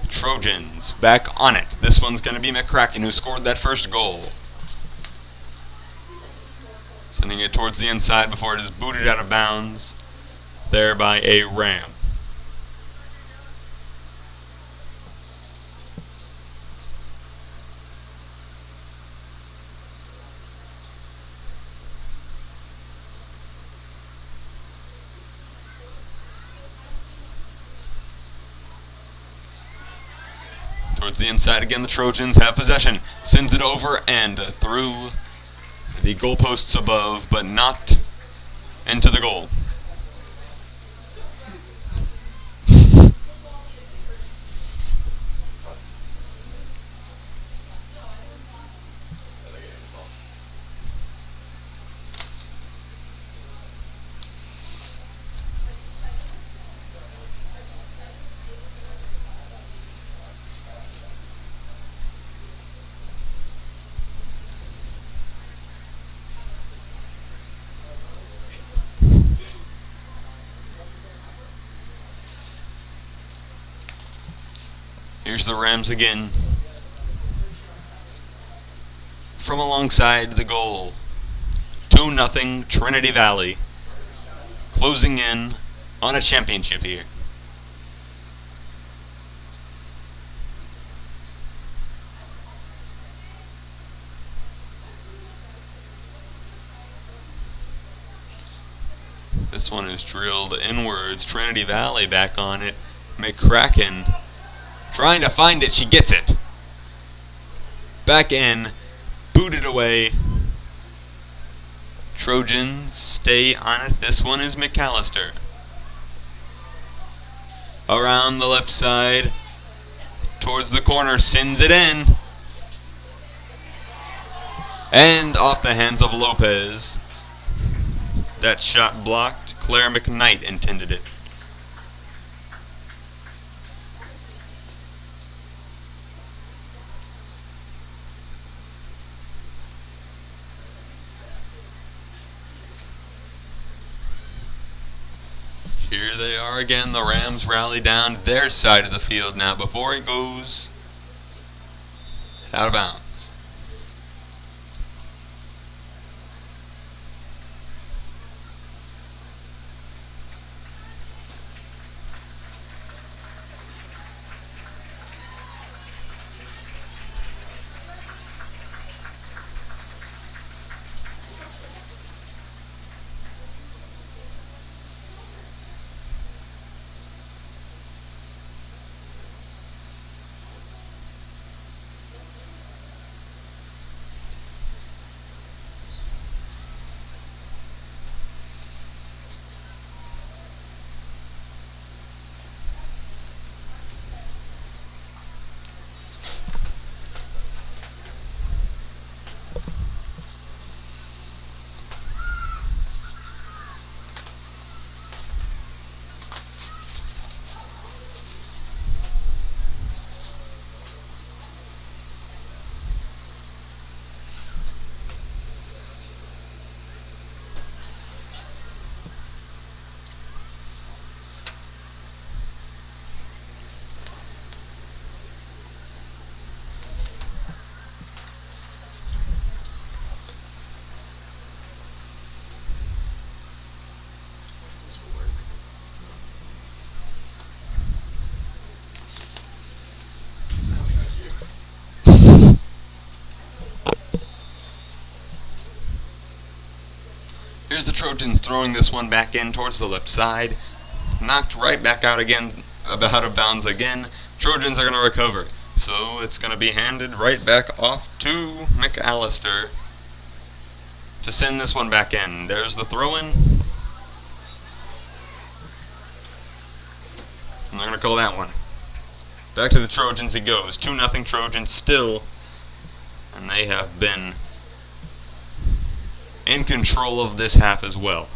Trojans back on it. This one's going to be McCracken, who scored that first goal. Sending it towards the inside before it is booted out of bounds. There by a Ram. Towards the inside again, the Trojans have possession. Sends it over and through the goalposts above, but not into the goal. Here's the Rams again. From alongside the goal. 2-0 Trinity Valley. Closing in on a championship here. This one is drilled inwards. Trinity Valley back on it. McCracken trying to find it. She gets it. Back in. Booted away. Trojans stay on it. This one is McAllister. Around the left side. Towards the corner. Sends it in. And off the hands of Lopez. That shot blocked. Claire McKnight intended it. Here they are again. The Rams rally down their side of the field now before it goes out of bounds. Here's the Trojans throwing this one back in towards the left side. Knocked right back out again, out of bounds again. Trojans are going to recover. So it's going to be handed right back off to McAllister to send this one back in. There's the throw-in. And they're going to call that one. Back to the Trojans he goes. 2-0 Trojans still. And they have been in control of this half as well.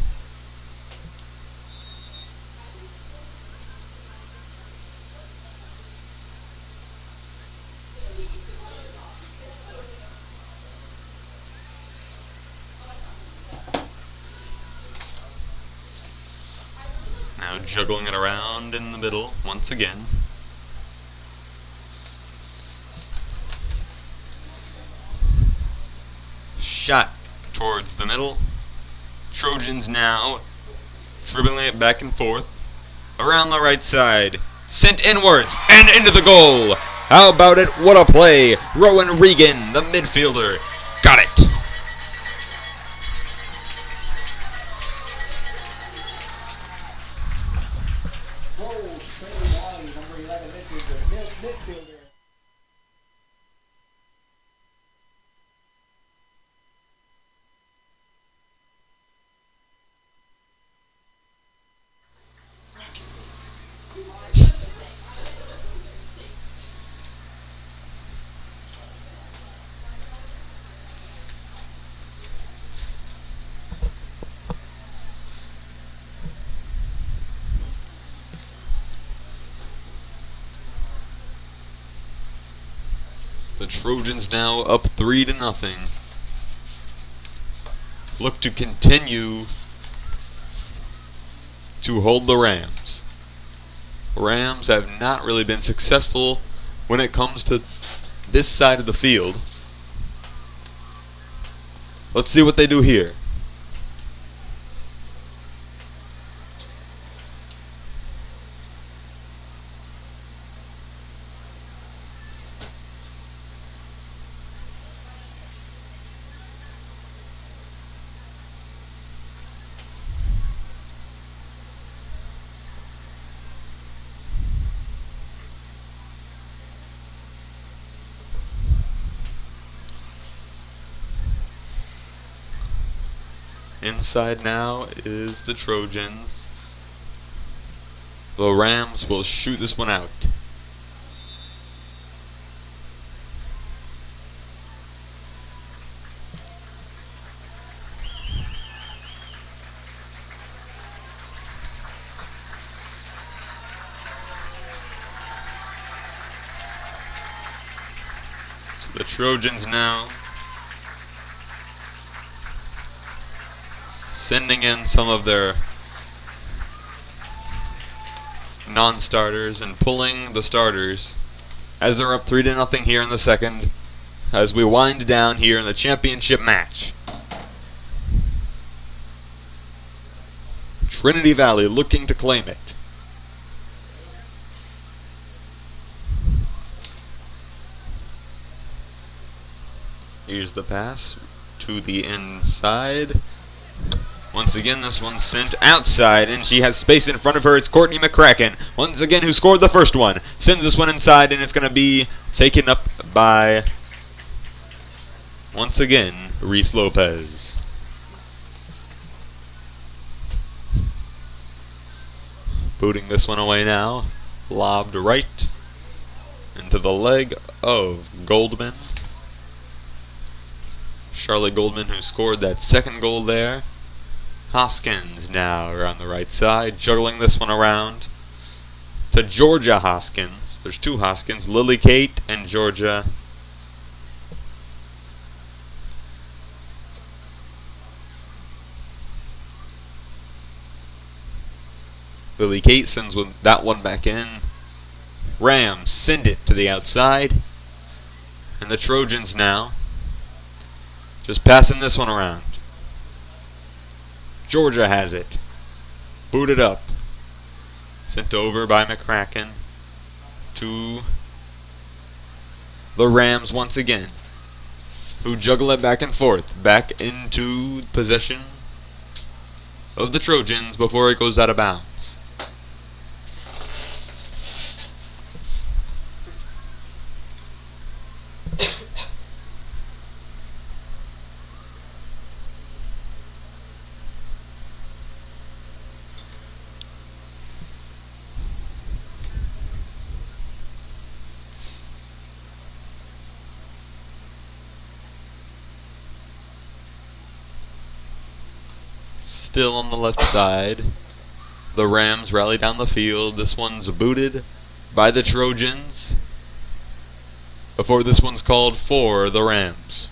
Now juggling it around in the middle once again. Shot towards the middle. Trojans now dribbling it back and forth. Around the right side. Sent inwards and into the goal. How about it? What a play. Rowan Regan, the midfielder. Got it. The Trojans now up 3-0. Look to continue to hold the Rams. Rams have not really been successful when it comes to this side of the field. Let's see what they do here. Inside now is the Trojans. The Rams will shoot this one out. So the Trojans now sending in some of their non-starters and pulling the starters as they're up 3-0 here in the second as we wind down here in the championship match. Trinity Valley looking to claim it. Here's the pass to the inside. Once again, this one's sent outside, and she has space in front of her. It's Courtney McCracken, once again, who scored the first one. Sends this one inside, and it's going to be taken up by, once again, Reese Lopez. Booting this one away now. Lobbed right into the leg of Goldman. Charlotte Goldman, who scored that second goal there. Hoskins now around the right side, juggling this one around to Georgia Hoskins. There's two Hoskins, Lily Kate and Georgia. Lily Kate sends that one back in. Rams send it to the outside. And the Trojans now just passing this one around. Georgia has it. Booted up. Sent over by McCracken to the Rams once again, who juggle it back and forth. Back into possession of the Trojans before it goes out of bounds. Still on the left side. The Rams rally down the field. This one's booted by the Trojans before this one's called for the Rams.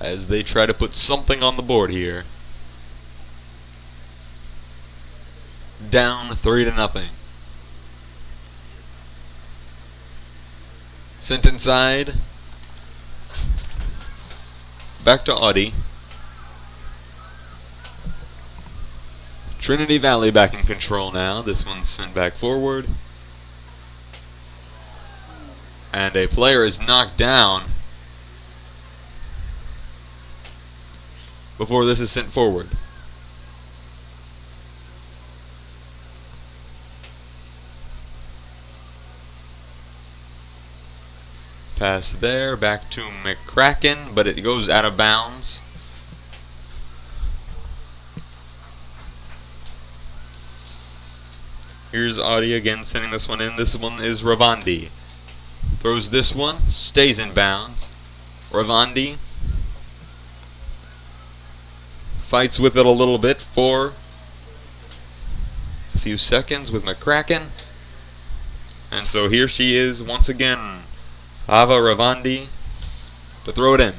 As they try to put something on the board here. Down 3-0. Sent inside. Back to Awty. Trinity Valley back in control now. This one's sent back forward. And a player is knocked down before this is sent forward. Pass there, back to McCracken, but it goes out of bounds. Here's Awty again sending this one in. This one is Ravandi. Throws this one, stays in bounds. Ravandi fights with it a little bit for a few seconds with McCracken. And so here she is once again. Ava Ravandi to throw it in.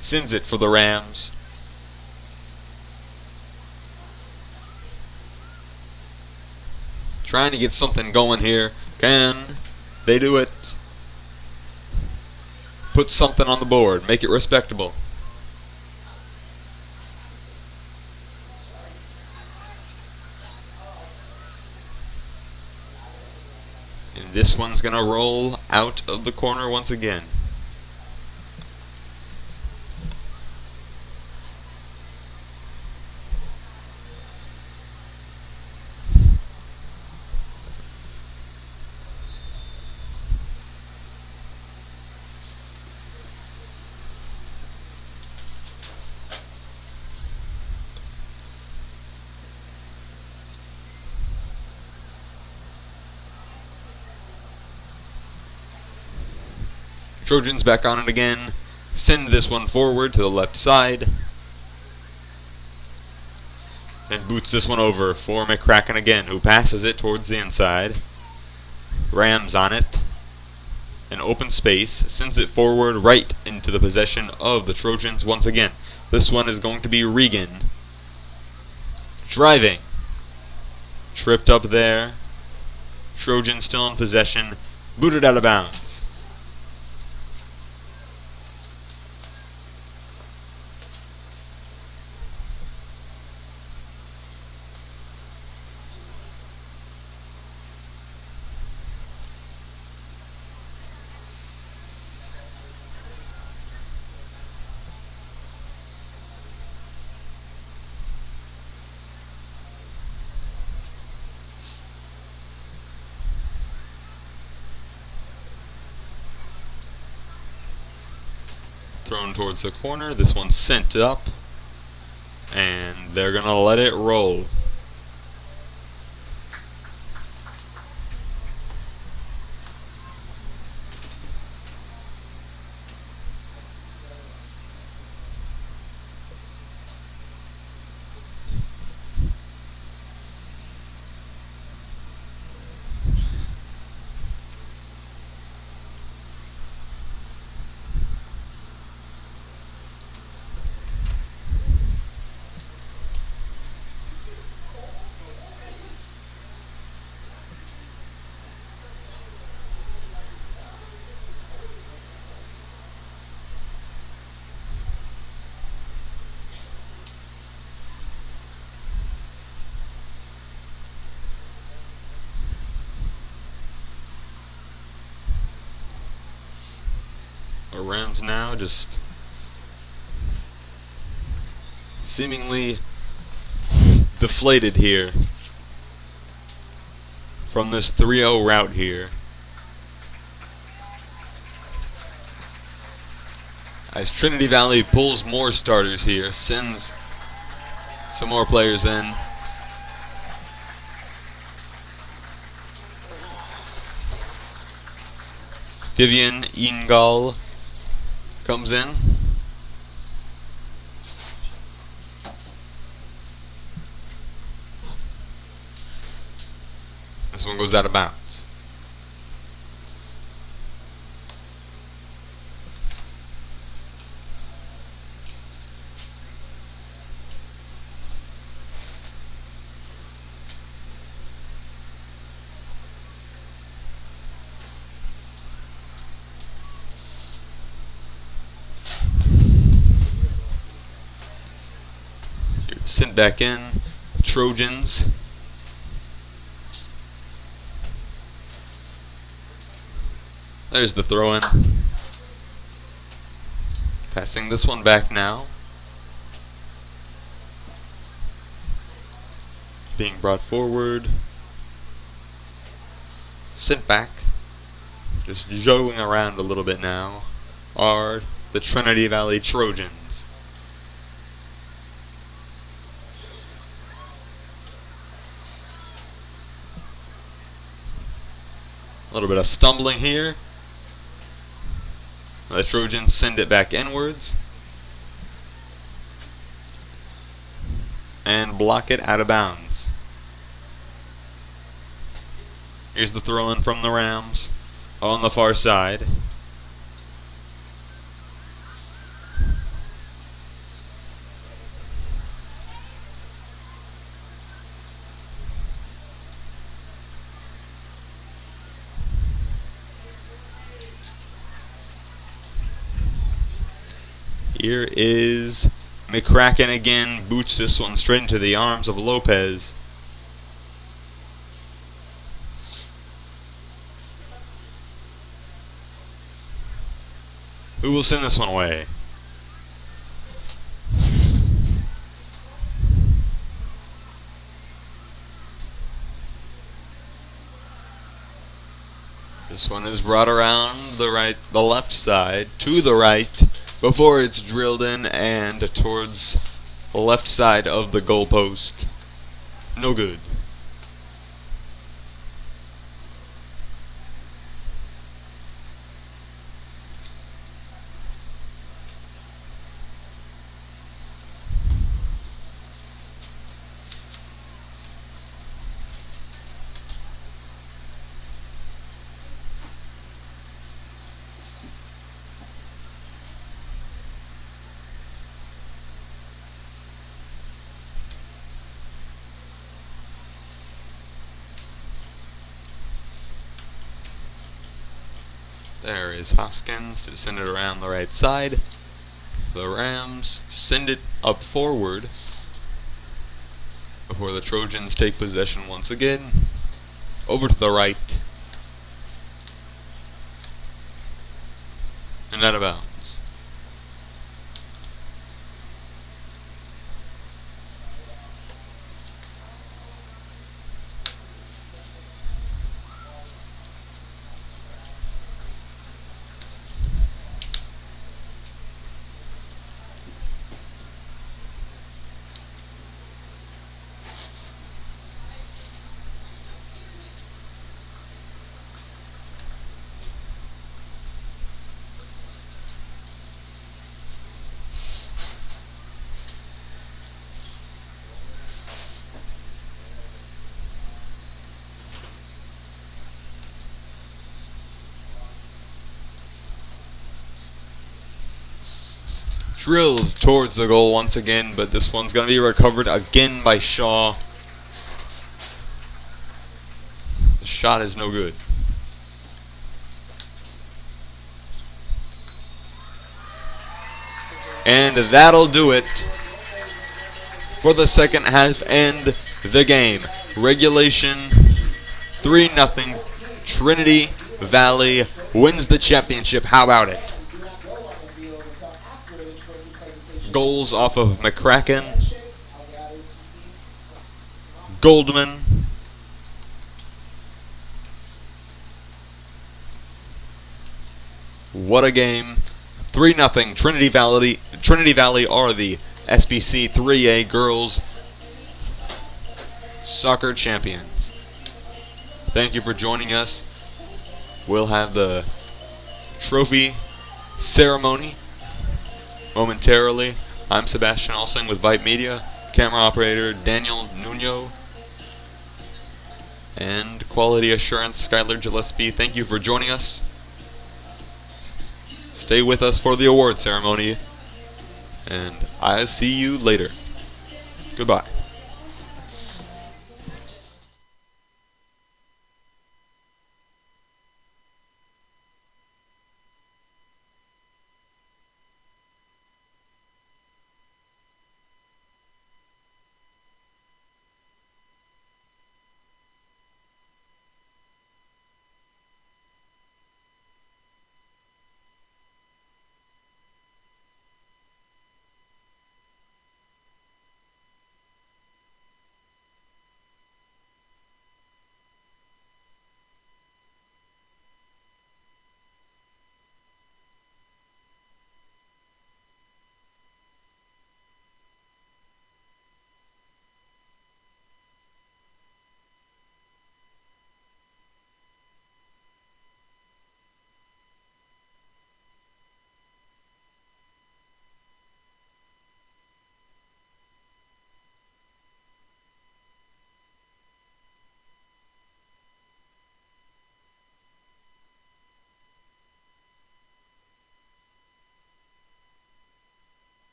Sends it for the Rams. Trying to get something going here. Can they do it? Put something on the board. Make it respectable. And this one's going to roll out of the corner once again. Trojans back on it again. Send this one forward to the left side. And boots this one over for McCracken again, who passes it towards the inside. Rams on it. An open space. Sends it forward right into the possession of the Trojans once again. This one is going to be Regan. Driving. Tripped up there. Trojans still in possession. Booted out of bounds. Thrown towards the corner. This one's sent up. And they're going to let it roll. Rams now just seemingly deflated here from this 3-0 route here. As Trinity Valley pulls more starters here, sends some more players in. Vivian Ingal comes in. This one goes out of bounds. Sent back in, Trojans. There's the throw-in. Passing this one back now. Being brought forward. Sent back. Just juggling around a little bit now are the Trinity Valley Trojans. A little bit of stumbling here. The Trojans send it back inwards and block it out of bounds. Here's the throw-in from the Rams on the far side. Here is McCracken again, boots this one straight into the arms of Lopez. Who will send this one away? This one is brought around the left side to the right before it's drilled in and towards the left side of the goalpost. No good. There is Hoskins to send it around the right side. The Rams send it up forward before the Trojans take possession once again. Over to the right. And out of bounds. Drilled towards the goal once again, but this one's going to be recovered again by Shaw. The shot is no good. And that'll do it for the second half and the game. Regulation 3-0. Trinity Valley wins the championship. How about it? goals off of McCracken, Goldman, what a game. 3-0. Trinity Valley are the SBC 3A girls soccer champions. Thank you for joining us. We'll have the trophy ceremony momentarily. I'm Sebastian Alsing with Vype Media, camera operator Daniel Nuno, and quality assurance Skylar Gillespie. Thank you for joining us. Stay with us for the award ceremony, and I'll see you later. Goodbye.